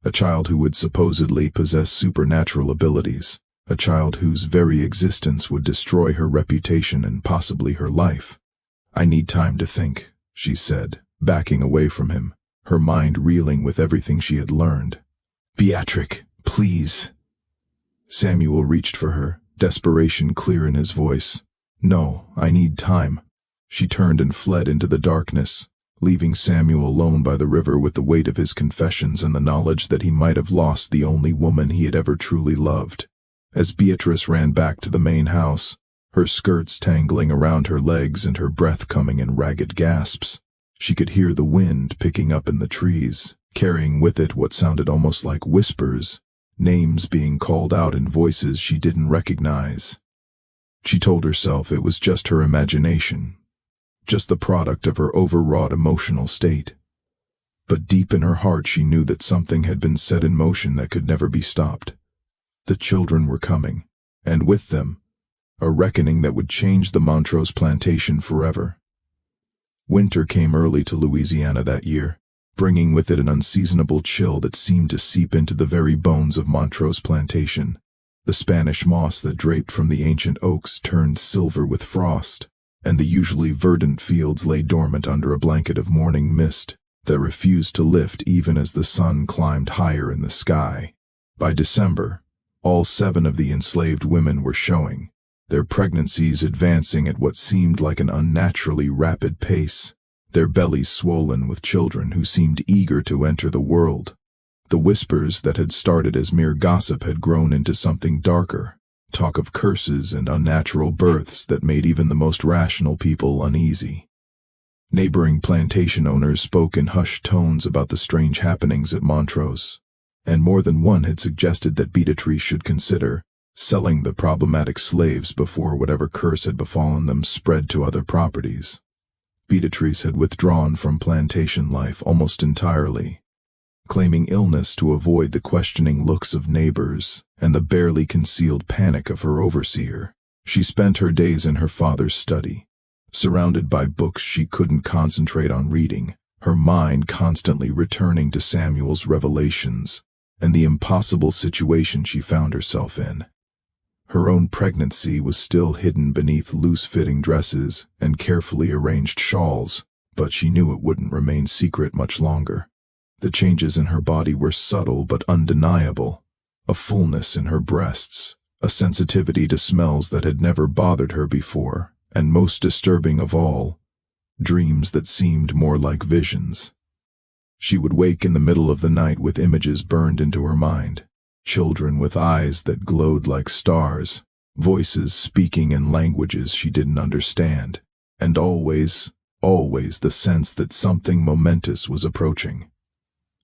A child who would supposedly possess supernatural abilities. A child whose very existence would destroy her reputation and possibly her life. "I need time to think," she said, backing away from him, her mind reeling with everything she had learned. "Beatrix, please." Samuel reached for her, desperation clear in his voice. "No, I need time." She turned and fled into the darkness, leaving Samuel alone by the river with the weight of his confessions and the knowledge that he might have lost the only woman he had ever truly loved. As Beatrice ran back to the main house, her skirts tangling around her legs and her breath coming in ragged gasps, she could hear the wind picking up in the trees, carrying with it what sounded almost like whispers, names being called out in voices she didn't recognize. She told herself it was just her imagination, just the product of her overwrought emotional state. But deep in her heart she knew that something had been set in motion that could never be stopped. The children were coming, and with them, a reckoning that would change the Montrose plantation forever. Winter came early to Louisiana that year, bringing with it an unseasonable chill that seemed to seep into the very bones of Montrose plantation. The Spanish moss that draped from the ancient oaks turned silver with frost, and the usually verdant fields lay dormant under a blanket of morning mist that refused to lift even as the sun climbed higher in the sky. By December, all 7 of the enslaved women were showing, their pregnancies advancing at what seemed like an unnaturally rapid pace, their bellies swollen with children who seemed eager to enter the world. The whispers that had started as mere gossip had grown into something darker, talk of curses and unnatural births that made even the most rational people uneasy. Neighboring plantation owners spoke in hushed tones about the strange happenings at Montrose, and more than one had suggested that Beatrice should consider selling the problematic slaves before whatever curse had befallen them spread to other properties. Beatrice had withdrawn from plantation life almost entirely, claiming illness to avoid the questioning looks of neighbors and the barely concealed panic of her overseer. She spent her days in her father's study, surrounded by books she couldn't concentrate on reading, her mind constantly returning to Samuel's revelations and the impossible situation she found herself in. Her own pregnancy was still hidden beneath loose-fitting dresses and carefully arranged shawls, but she knew it wouldn't remain secret much longer. The changes in her body were subtle but undeniable, a fullness in her breasts, a sensitivity to smells that had never bothered her before, and most disturbing of all, dreams that seemed more like visions. She would wake in the middle of the night with images burned into her mind, children with eyes that glowed like stars, voices speaking in languages she didn't understand, and always the sense that something momentous was approaching.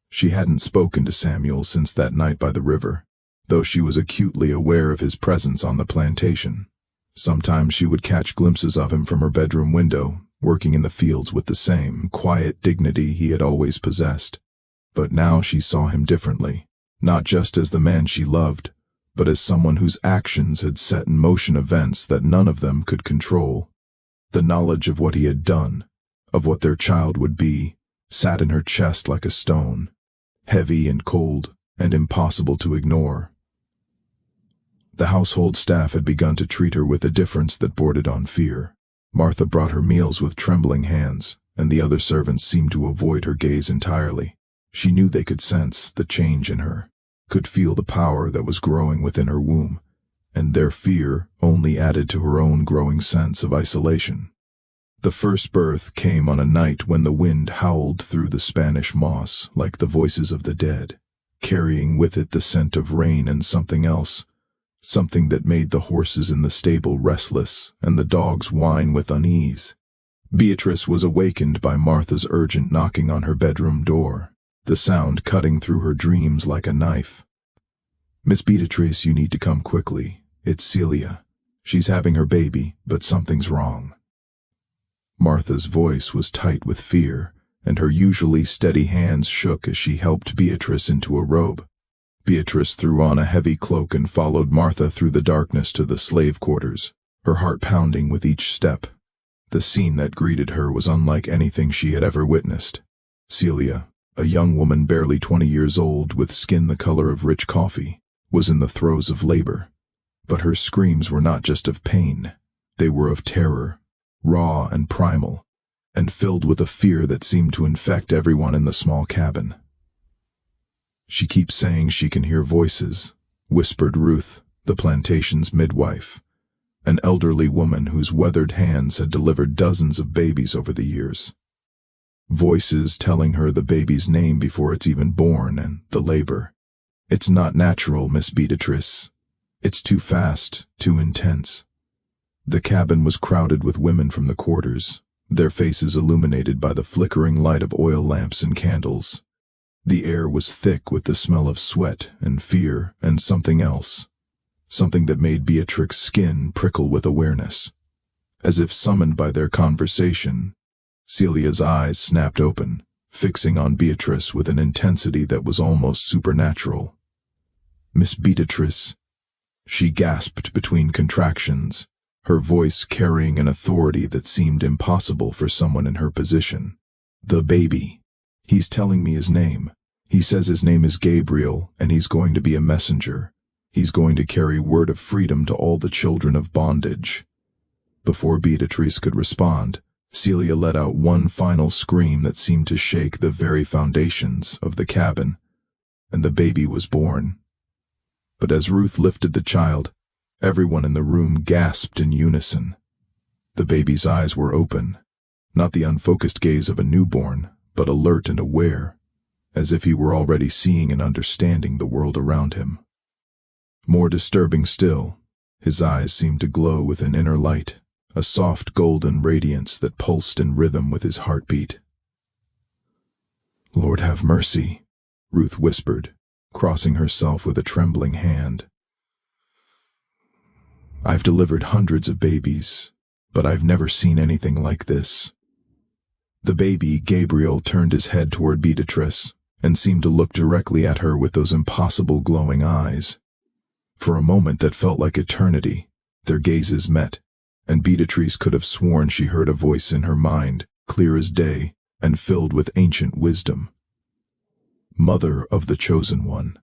She hadn't spoken to Samuel since that night by the river, though she was acutely aware of his presence on the plantation. Sometimes she would catch glimpses of him from her bedroom window, working in the fields with the same quiet dignity he had always possessed. But now she saw him differently, not just as the man she loved, but as someone whose actions had set in motion events that none of them could control. The knowledge of what he had done, of what their child would be, sat in her chest like a stone, heavy and cold and impossible to ignore. The household staff had begun to treat her with a difference that bordered on fear. Martha brought her meals with trembling hands, and the other servants seemed to avoid her gaze entirely. She knew they could sense the change in her, could feel the power that was growing within her womb, and their fear only added to her own growing sense of isolation. The first birth came on a night when the wind howled through the Spanish moss like the voices of the dead, carrying with it the scent of rain and something else, something that made the horses in the stable restless and the dogs whine with unease. Beatrice was awakened by Martha's urgent knocking on her bedroom door, the sound cutting through her dreams like a knife. "Miss Beatrice, you need to come quickly. It's Celia. She's having her baby, but something's wrong." Martha's voice was tight with fear, and her usually steady hands shook as she helped Beatrice into a robe. Beatrice threw on a heavy cloak and followed Martha through the darkness to the slave quarters, her heart pounding with each step. The scene that greeted her was unlike anything she had ever witnessed. Celia, a young woman barely 20 years old with skin the color of rich coffee, was in the throes of labor. But her screams were not just of pain. They were of terror, raw and primal, and filled with a fear that seemed to infect everyone in the small cabin. "She keeps saying she can hear voices," whispered Ruth, the plantation's midwife, an elderly woman whose weathered hands had delivered dozens of babies over the years. "Voices telling her the baby's name before it's even born and the labor. It's not natural, Miss Beatrice. It's too fast, too intense." The cabin was crowded with women from the quarters, their faces illuminated by the flickering light of oil lamps and candles. The air was thick with the smell of sweat and fear and something else, something that made Beatrix's skin prickle with awareness. As if summoned by their conversation, Celia's eyes snapped open, fixing on Beatrice with an intensity that was almost supernatural. "Miss Beatrice," she gasped between contractions, her voice carrying an authority that seemed impossible for someone in her position. "The baby. He's telling me his name. He says his name is Gabriel, and he's going to be a messenger. He's going to carry word of freedom to all the children of bondage." Before Beatrice could respond, Celia let out one final scream that seemed to shake the very foundations of the cabin, and the baby was born. But as Ruth lifted the child, everyone in the room gasped in unison. The baby's eyes were open, not the unfocused gaze of a newborn, but alert and aware, as if he were already seeing and understanding the world around him. More disturbing still, his eyes seemed to glow with an inner light, a soft golden radiance that pulsed in rhythm with his heartbeat. "Lord have mercy," Ruth whispered, crossing herself with a trembling hand. "I've delivered hundreds of babies, but I've never seen anything like this." The baby, Gabriel, turned his head toward Beatrice and seemed to look directly at her with those impossible glowing eyes. For a moment that felt like eternity, their gazes met, and Beatrice could have sworn she heard a voice in her mind, clear as day and filled with ancient wisdom. "Mother of the Chosen One,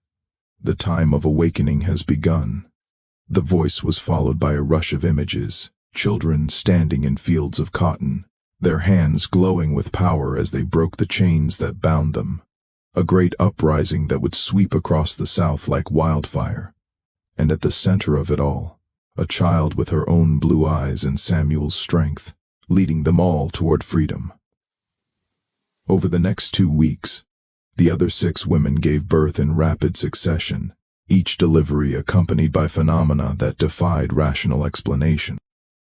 the time of awakening has begun." The voice was followed by a rush of images, children standing in fields of cotton, their hands glowing with power as they broke the chains that bound them. A great uprising that would sweep across the South like wildfire. And at the center of it all, a child with her own blue eyes and Samuel's strength, leading them all toward freedom. Over the next 2 weeks, the other 6 women gave birth in rapid succession, each delivery accompanied by phenomena that defied rational explanation.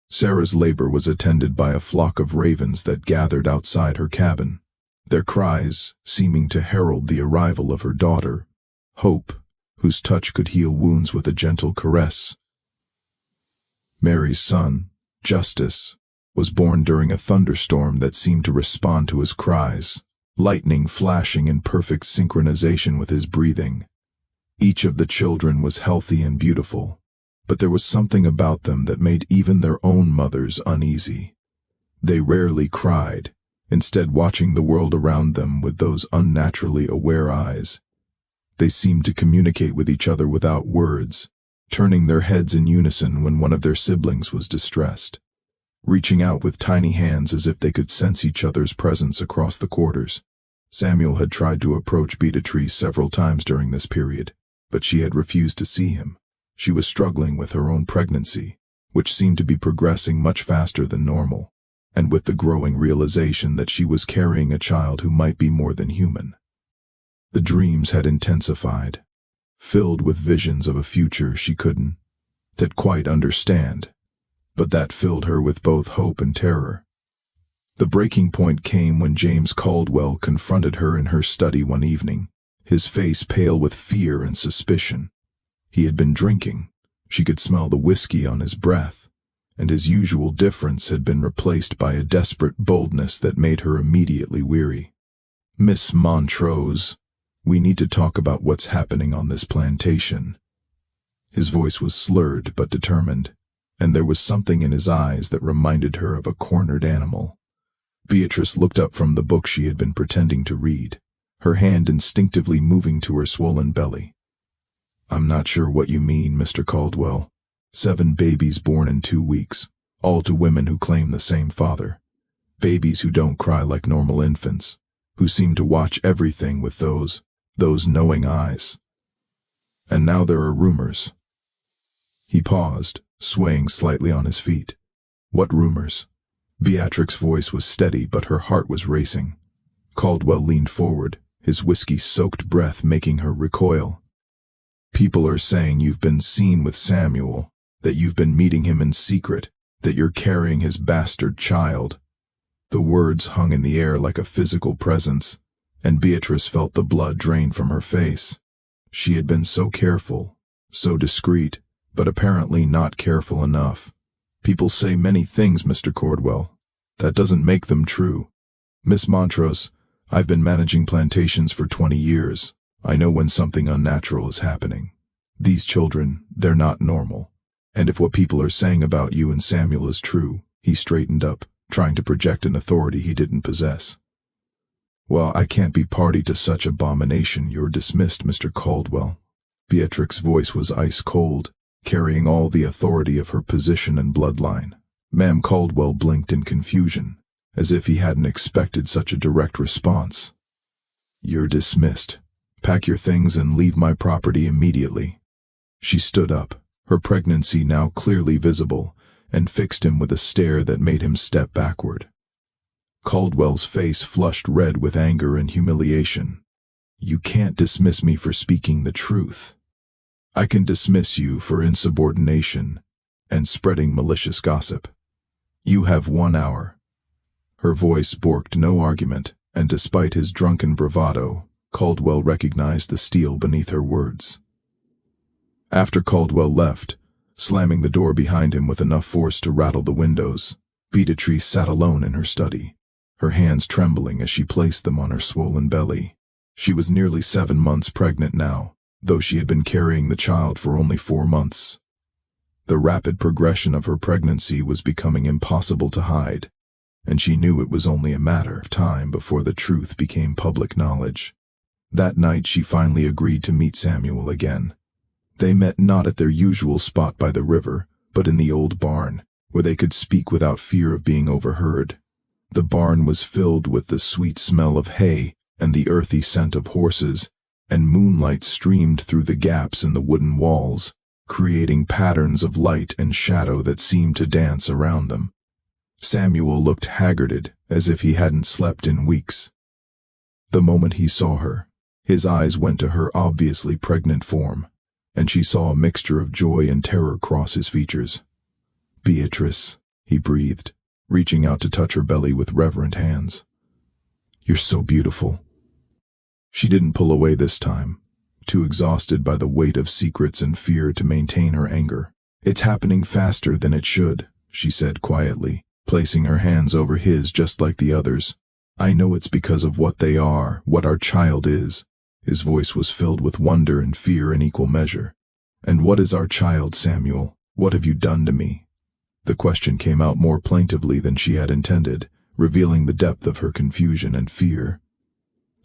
Sarah's labor was attended by a flock of ravens that gathered outside her cabin, their cries seeming to herald the arrival of her daughter, Hope, whose touch could heal wounds with a gentle caress. Mary's son, Justice, was born during a thunderstorm that seemed to respond to his cries, lightning flashing in perfect synchronization with his breathing. Each of the children was healthy and beautiful, but there was something about them that made even their own mothers uneasy. They rarely cried, instead watching the world around them with those unnaturally aware eyes. They seemed to communicate with each other without words, turning their heads in unison when one of their siblings was distressed, reaching out with tiny hands as if they could sense each other's presence across the quarters. Samuel had tried to approach Beatrice several times during this period, but she had refused to see him. She was struggling with her own pregnancy, which seemed to be progressing much faster than normal, and with the growing realization that she was carrying a child who might be more than human. The dreams had intensified, filled with visions of a future she couldn't quite understand, but that filled her with both hope and terror. The breaking point came when James Caldwell confronted her in her study one evening, his face pale with fear and suspicion. He had been drinking. She could smell the whiskey on his breath, and his usual difference had been replaced by a desperate boldness that made her immediately weary. "Miss Montrose, we need to talk about what's happening on this plantation." His voice was slurred but determined, and there was something in his eyes that reminded her of a cornered animal. Beatrice looked up from the book she had been pretending to read, her hand instinctively moving to her swollen belly. "I'm not sure what you mean, Mr. Caldwell. 7 babies born in 2 weeks, all to women who claim the same father. Babies who don't cry like normal infants, who seem to watch everything with those knowing eyes. And now there are rumors." He paused, swaying slightly on his feet. "What rumors?" Beatrix's voice was steady, but her heart was racing. Caldwell leaned forward, his whiskey-soaked breath making her recoil. "People are saying you've been seen with Samuel, that you've been meeting him in secret, that you're carrying his bastard child." The words hung in the air like a physical presence, and Beatrice felt the blood drain from her face. She had been so careful, so discreet, but apparently not careful enough. "People say many things, Mr. Caldwell. That doesn't make them true. Miss Montrose, I've been managing plantations for 20 years. I know when something unnatural is happening. These children, they're not normal. And if what people are saying about you and Samuel is true," he straightened up, trying to project an authority he didn't possess. "Well, I can't be party to such abomination. You're dismissed, Mr. Caldwell." Beatrix's voice was ice-cold, carrying all the authority of her position and bloodline. Ma'am Caldwell blinked in confusion, as if he hadn't expected such a direct response. "You're dismissed. Pack your things and leave my property immediately." She stood up, her pregnancy now clearly visible, and fixed him with a stare that made him step backward. Caldwell's face flushed red with anger and humiliation. "You can't dismiss me for speaking the truth. I can dismiss you for insubordination and spreading malicious gossip. You have 1 hour." Her voice borked no argument, and despite his drunken bravado, Caldwell recognized the steel beneath her words. After Caldwell left, slamming the door behind him with enough force to rattle the windows, Beatrice sat alone in her study, her hands trembling as she placed them on her swollen belly. She was nearly 7 months pregnant now, though she had been carrying the child for only 4 months. The rapid progression of her pregnancy was becoming impossible to hide, and she knew it was only a matter of time before the truth became public knowledge. That night she finally agreed to meet Samuel again. They met not at their usual spot by the river, but in the old barn, where they could speak without fear of being overheard. The barn was filled with the sweet smell of hay and the earthy scent of horses, and moonlight streamed through the gaps in the wooden walls, creating patterns of light and shadow that seemed to dance around them. Samuel looked haggarded, as if he hadn't slept in weeks. The moment he saw her, his eyes went to her obviously pregnant form, and she saw a mixture of joy and terror cross his features. "Beatrice," he breathed, reaching out to touch her belly with reverent hands. "You're so beautiful." She didn't pull away this time, too exhausted by the weight of secrets and fear to maintain her anger. "It's happening faster than it should," she said quietly, placing her hands over his just like the others. "I know it's because of what they are, what our child is." His voice was filled with wonder and fear in equal measure. "And what is our child, Samuel? What have you done to me?" The question came out more plaintively than she had intended, revealing the depth of her confusion and fear.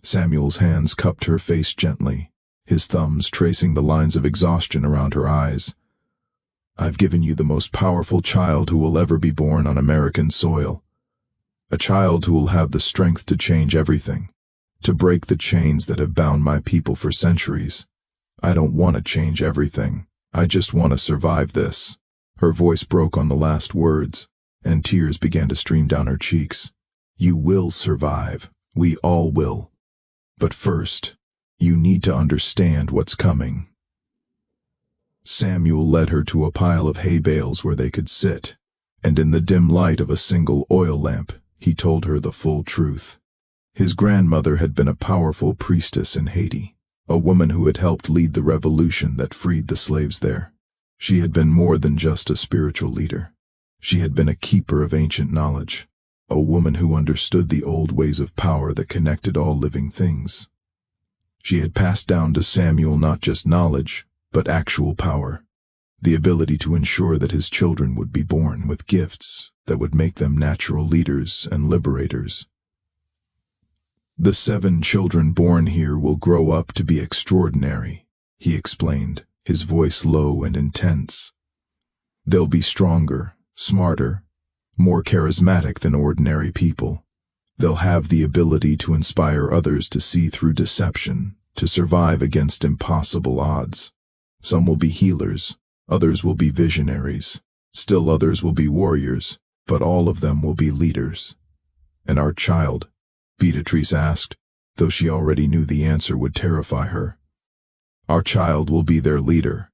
Samuel's hands cupped her face gently, his thumbs tracing the lines of exhaustion around her eyes. "I've given you the most powerful child who will ever be born on American soil. A child who will have the strength to change everything, to break the chains that have bound my people for centuries. I don't want to change everything. I just want to survive this." Her voice broke on the last words, and tears began to stream down her cheeks. "You will survive. We all will. But first, you need to understand what's coming." Samuel led her to a pile of hay bales where they could sit, and in the dim light of a single oil lamp, he told her the full truth. His grandmother had been a powerful priestess in Haiti. a woman who had helped lead the revolution that freed the slaves there. She had been more than just a spiritual leader. She had been a keeper of ancient knowledge, a woman who understood the old ways of power that connected all living things. She had passed down to Samuel not just knowledge, but actual power, the ability to ensure that his children would be born with gifts that would make them natural leaders and liberators. "The 7 children born here will grow up to be extraordinary," he explained, his voice low and intense. "They'll be stronger, smarter, more charismatic than ordinary people. They'll have the ability to inspire others to see through deception, to survive against impossible odds. Some will be healers, others will be visionaries, still others will be warriors, but all of them will be leaders." "And our child?" Beatrice asked, though she already knew the answer would terrify her. "Our child will be their leader,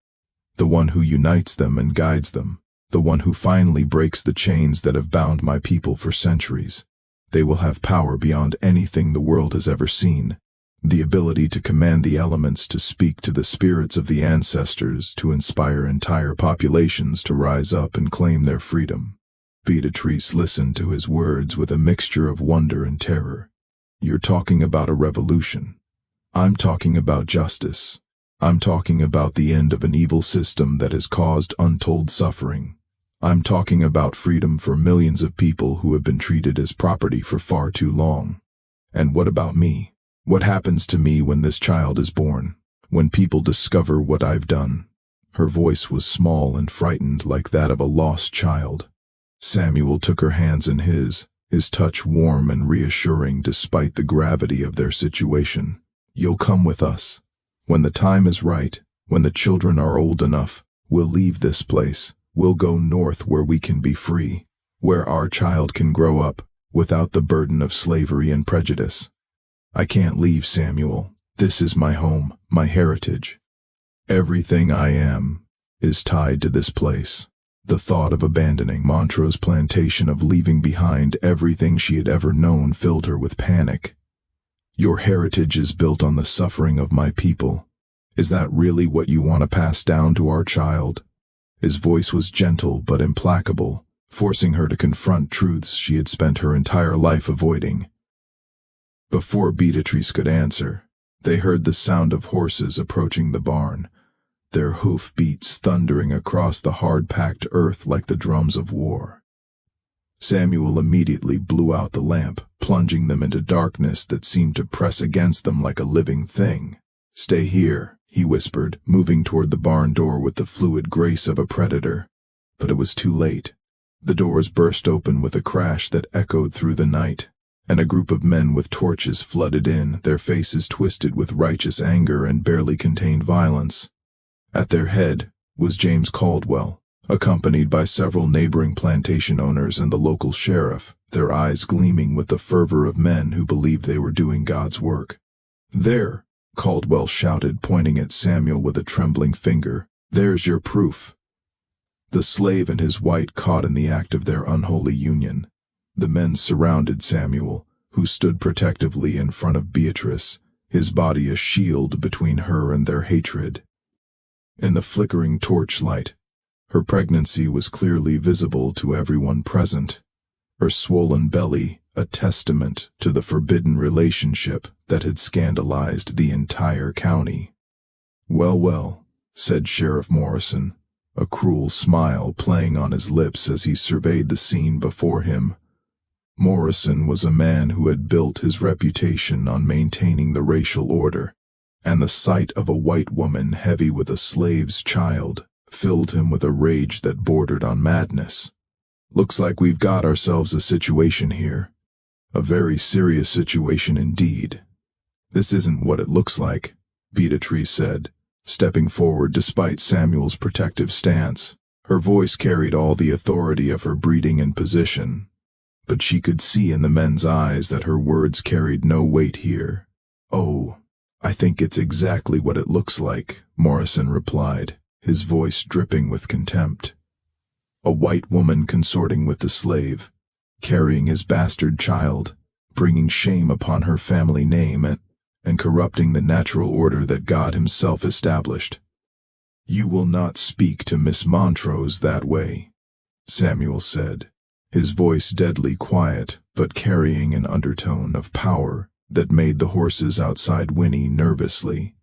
the one who unites them and guides them, the one who finally breaks the chains that have bound my people for centuries. They will have power beyond anything the world has ever seen, the ability to command the elements, to speak to the spirits of the ancestors, to inspire entire populations to rise up and claim their freedom." Beatrice listened to his words with a mixture of wonder and terror. "You're talking about a revolution. I'm talking about justice. I'm talking about the end of an evil system that has caused untold suffering. I'm talking about freedom for millions of people who have been treated as property for far too long. And what about me? What happens to me when this child is born? When people discover what I've done?" Her voice was small and frightened, like that of a lost child. Samuel took her hands in his touch warm and reassuring despite the gravity of their situation. "You'll come with us. When the time is right, when the children are old enough, we'll leave this place. We'll go north where we can be free, where our child can grow up without the burden of slavery and prejudice." "I can't leave, Samuel. This is my home, my heritage. Everything I am is tied to this place." The thought of abandoning Montrose Plantation, of leaving behind everything she had ever known, filled her with panic. "Your heritage is built on the suffering of my people. Is that really what you want to pass down to our child?" His voice was gentle but implacable, forcing her to confront truths she had spent her entire life avoiding. Before Beatrice could answer, they heard the sound of horses approaching the barn, their hoof beats thundering across the hard-packed earth like the drums of war. Samuel immediately blew out the lamp, plunging them into darkness that seemed to press against them like a living thing. "Stay here," he whispered, moving toward the barn door with the fluid grace of a predator. But it was too late. The doors burst open with a crash that echoed through the night, and a group of men with torches flooded in, their faces twisted with righteous anger and barely contained violence. At their head was James Caldwell, accompanied by several neighboring plantation owners and the local sheriff, their eyes gleaming with the fervor of men who believed they were doing God's work. "There," Caldwell shouted, pointing at Samuel with a trembling finger. "There's your proof." The slave and his wife caught in the act of their unholy union. The men surrounded Samuel, who stood protectively in front of Beatrice, his body a shield between her and their hatred. In the flickering torchlight, her pregnancy was clearly visible to everyone present, her swollen belly a testament to the forbidden relationship that had scandalized the entire county. "Well, well," said Sheriff Morrison, a cruel smile playing on his lips as he surveyed the scene before him. Morrison was a man who had built his reputation on maintaining the racial order, and the sight of a white woman heavy with a slave's child filled him with a rage that bordered on madness. "Looks like we've got ourselves a situation here. A very serious situation indeed." "This isn't what it looks like," Beatrice said, stepping forward despite Samuel's protective stance. Her voice carried all the authority of her breeding and position, but she could see in the men's eyes that her words carried no weight here. "Oh, I think it's exactly what it looks like," Morrison replied, his voice dripping with contempt. "A white woman consorting with the slave, carrying his bastard child, bringing shame upon her family name, and corrupting the natural order that God himself established. "You will not speak to Miss Montrose that way," Samuel said, his voice deadly quiet but carrying an undertone of power that made the horses outside whinny nervously.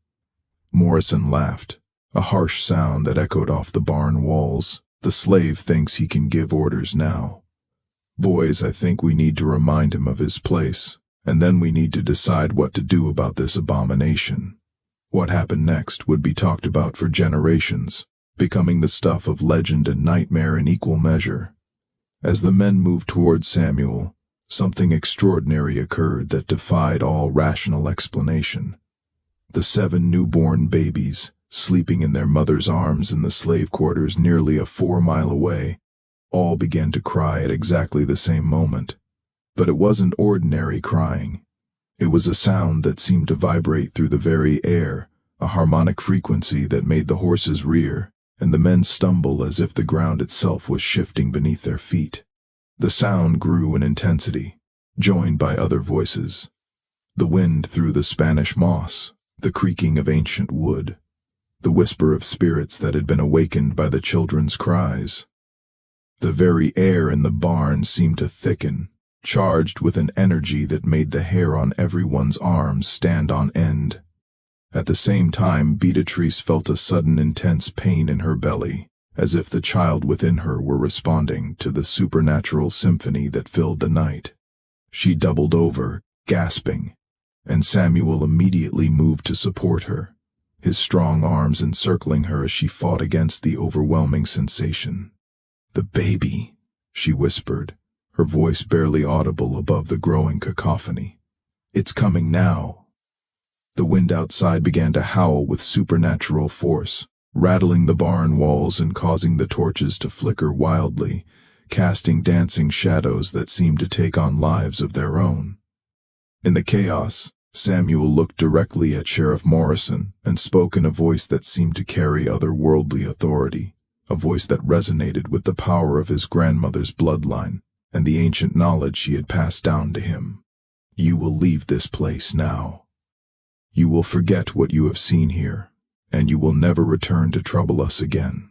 Morrison laughed, a harsh sound that echoed off the barn walls. "The slave thinks he can give orders now. Boys, I think we need to remind him of his place, and then we need to decide what to do about this abomination." What happened next would be talked about for generations, becoming the stuff of legend and nightmare in equal measure. As the men moved toward Samuel, something extraordinary occurred that defied all rational explanation. The 7 newborn babies, sleeping in their mother's arms in the slave quarters nearly a 4-mile away, all began to cry at exactly the same moment. But it wasn't ordinary crying. It was a sound that seemed to vibrate through the very air, a harmonic frequency that made the horses rear, and the men stumble as if the ground itself was shifting beneath their feet. The sound grew in intensity, joined by other voices. The wind through the Spanish moss, the creaking of ancient wood, the whisper of spirits that had been awakened by the children's cries. The very air in the barn seemed to thicken, charged with an energy that made the hair on everyone's arms stand on end. At the same time, Beatrice felt a sudden intense pain in her belly, as if the child within her were responding to the supernatural symphony that filled the night. She doubled over, gasping, and Samuel immediately moved to support her, his strong arms encircling her as she fought against the overwhelming sensation. "The baby," she whispered, her voice barely audible above the growing cacophony. "It's coming now." The wind outside began to howl with supernatural force, rattling the barn walls and causing the torches to flicker wildly, casting dancing shadows that seemed to take on lives of their own. In the chaos, Samuel looked directly at Sheriff Morrison and spoke in a voice that seemed to carry otherworldly authority, a voice that resonated with the power of his grandmother's bloodline and the ancient knowledge she had passed down to him. "You will leave this place now. You will forget what you have seen here, and you will never return to trouble us again."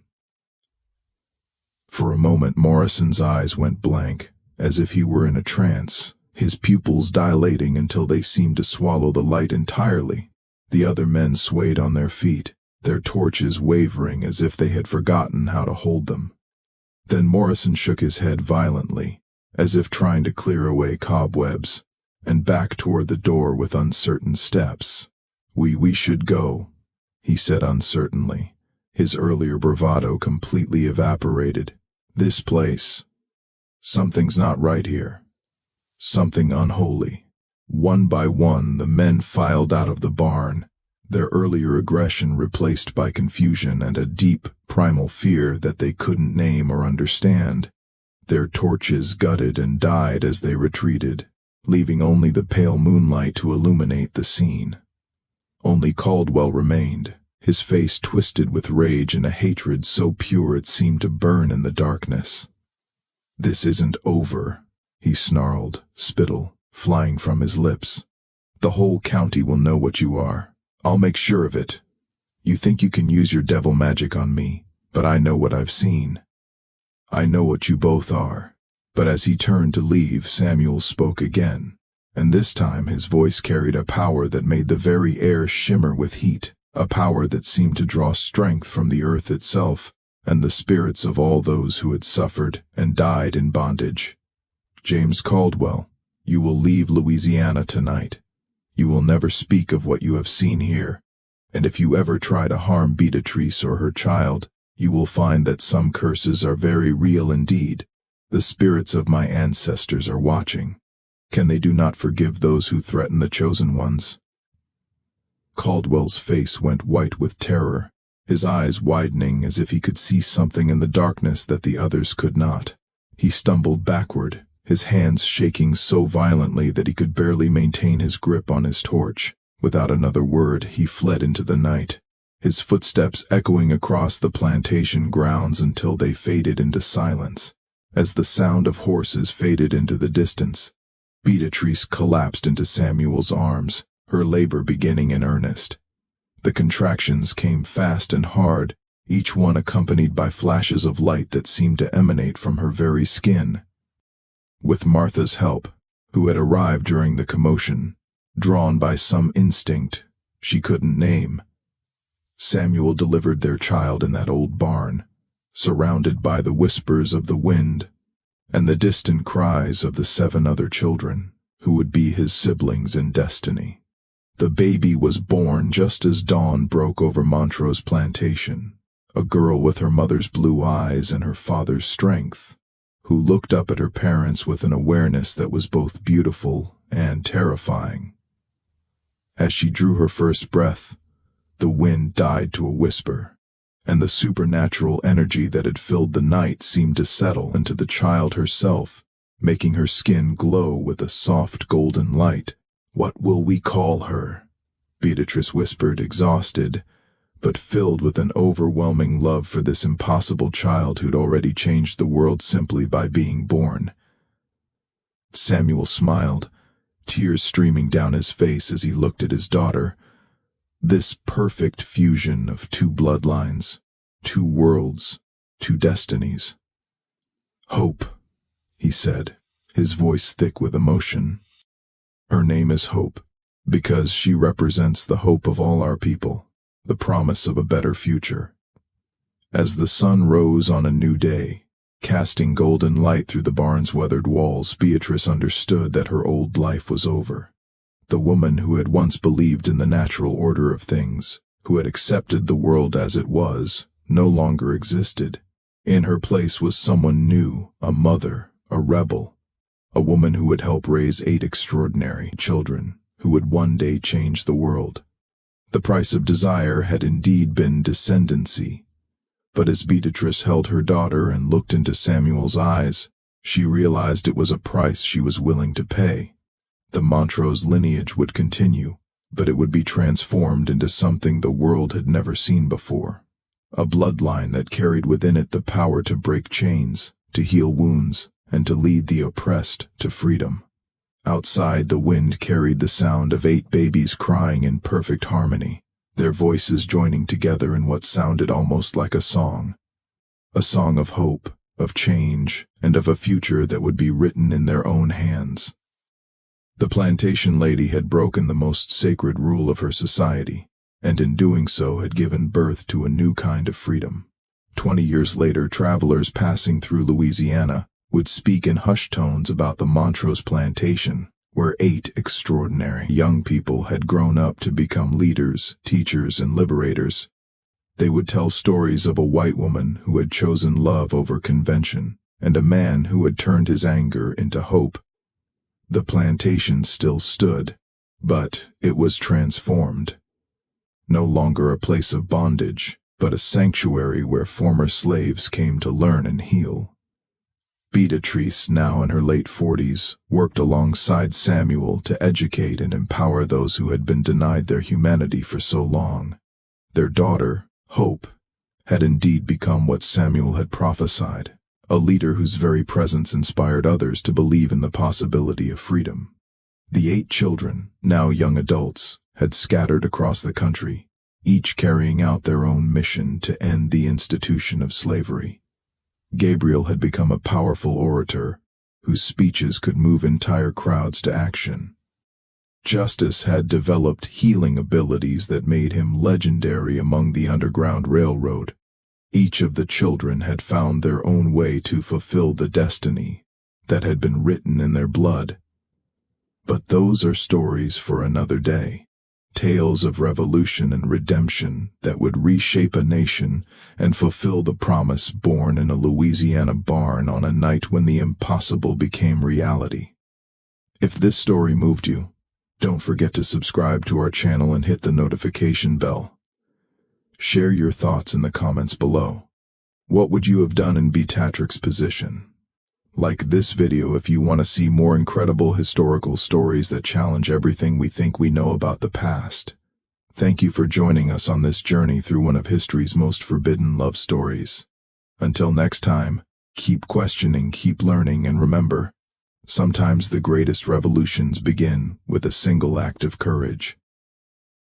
For a moment Morrison's eyes went blank, as if he were in a trance, his pupils dilating until they seemed to swallow the light entirely. The other men swayed on their feet, their torches wavering as if they had forgotten how to hold them. Then Morrison shook his head violently, as if trying to clear away cobwebs, and backed toward the door with uncertain steps. We should go," he said uncertainly, his earlier bravado completely evaporated. "This place. Something's not right here. Something unholy." One by one the men filed out of the barn, their earlier aggression replaced by confusion and a deep, primal fear that they couldn't name or understand. Their torches gutted and died as they retreated, leaving only the pale moonlight to illuminate the scene. Only Caldwell remained, his face twisted with rage and a hatred so pure it seemed to burn in the darkness. "This isn't over," he snarled, spittle flying from his lips. "The whole county will know what you are. I'll make sure of it. You think you can use your devil magic on me, but I know what I've seen. I know what you both are." But as he turned to leave, Samuel spoke again, and this time his voice carried a power that made the very air shimmer with heat, a power that seemed to draw strength from the earth itself and the spirits of all those who had suffered and died in bondage. "James Caldwell, you will leave Louisiana tonight. You will never speak of what you have seen here, and if you ever try to harm Beatrice or her child, you will find that some curses are very real indeed. The spirits of my ancestors are watching. Can they do not forgive those who threaten the chosen ones?" Caldwell's face went white with terror, his eyes widening as if he could see something in the darkness that the others could not. He stumbled backward, his hands shaking so violently that he could barely maintain his grip on his torch. Without another word, he fled into the night, his footsteps echoing across the plantation grounds until they faded into silence. As the sound of horses faded into the distance, Beatrice collapsed into Samuel's arms, her labor beginning in earnest. The contractions came fast and hard, each one accompanied by flashes of light that seemed to emanate from her very skin. With Martha's help, who had arrived during the commotion, drawn by some instinct she couldn't name, Samuel delivered their child in that old barn, surrounded by the whispers of the wind and the distant cries of the 7 other children who would be his siblings in destiny. The baby was born just as dawn broke over Montrose Plantation, a girl with her mother's blue eyes and her father's strength, who looked up at her parents with an awareness that was both beautiful and terrifying. As she drew her first breath, the wind died to a whisper, and the supernatural energy that had filled the night seemed to settle into the child herself, making her skin glow with a soft golden light. "What will we call her?" Beatrice whispered, exhausted, but filled with an overwhelming love for this impossible child who'd already changed the world simply by being born. Samuel smiled, tears streaming down his face as he looked at his daughter. This perfect fusion of 2 bloodlines, 2 worlds, 2 destinies. "Hope," he said, his voice thick with emotion. "Her name is Hope, because she represents the hope of all our people, the promise of a better future." As the sun rose on a new day, casting golden light through the barn's weathered walls, Beatrice understood that her old life was over. The woman who had once believed in the natural order of things, who had accepted the world as it was, no longer existed. In her place was someone new, a mother, a rebel, a woman who would help raise 8 extraordinary children, who would one day change the world. The price of desire had indeed been descendancy, but as Beatrice held her daughter and looked into Samuel's eyes, she realized it was a price she was willing to pay. The Montrose lineage would continue, but it would be transformed into something the world had never seen before. A bloodline that carried within it the power to break chains, to heal wounds, and to lead the oppressed to freedom. Outside, the wind carried the sound of 8 babies crying in perfect harmony, their voices joining together in what sounded almost like a song of hope, of change, and of a future that would be written in their own hands. The plantation lady had broken the most sacred rule of her society, and in doing so had given birth to a new kind of freedom. 20 years later, travelers passing through Louisiana would speak in hushed tones about the Montrose Plantation, where 8 extraordinary young people had grown up to become leaders, teachers, and liberators. They would tell stories of a white woman who had chosen love over convention, and a man who had turned his anger into hope. The plantation still stood, but it was transformed. No longer a place of bondage, but a sanctuary where former slaves came to learn and heal. Beatrice, now in her late 40s, worked alongside Samuel to educate and empower those who had been denied their humanity for so long. Their daughter, Hope, had indeed become what Samuel had prophesied, a leader whose very presence inspired others to believe in the possibility of freedom. The 8 children, now young adults, had scattered across the country, each carrying out their own mission to end the institution of slavery. Gabriel had become a powerful orator, whose speeches could move entire crowds to action. Justice had developed healing abilities that made him legendary among the Underground Railroad. Each of the children had found their own way to fulfill the destiny that had been written in their blood. But those are stories for another day. Tales of revolution and redemption that would reshape a nation and fulfill the promise born in a Louisiana barn on a night when the impossible became reality. If this story moved you, don't forget to subscribe to our channel and hit the notification bell. Share your thoughts in the comments below. What would you have done in Beatrix's position? Like this video if you want to see more incredible historical stories that challenge everything we think we know about the past. Thank you for joining us on this journey through one of history's most forbidden love stories. Until next time, keep questioning, keep learning, and remember, Sometimes the greatest revolutions begin with a single act of courage.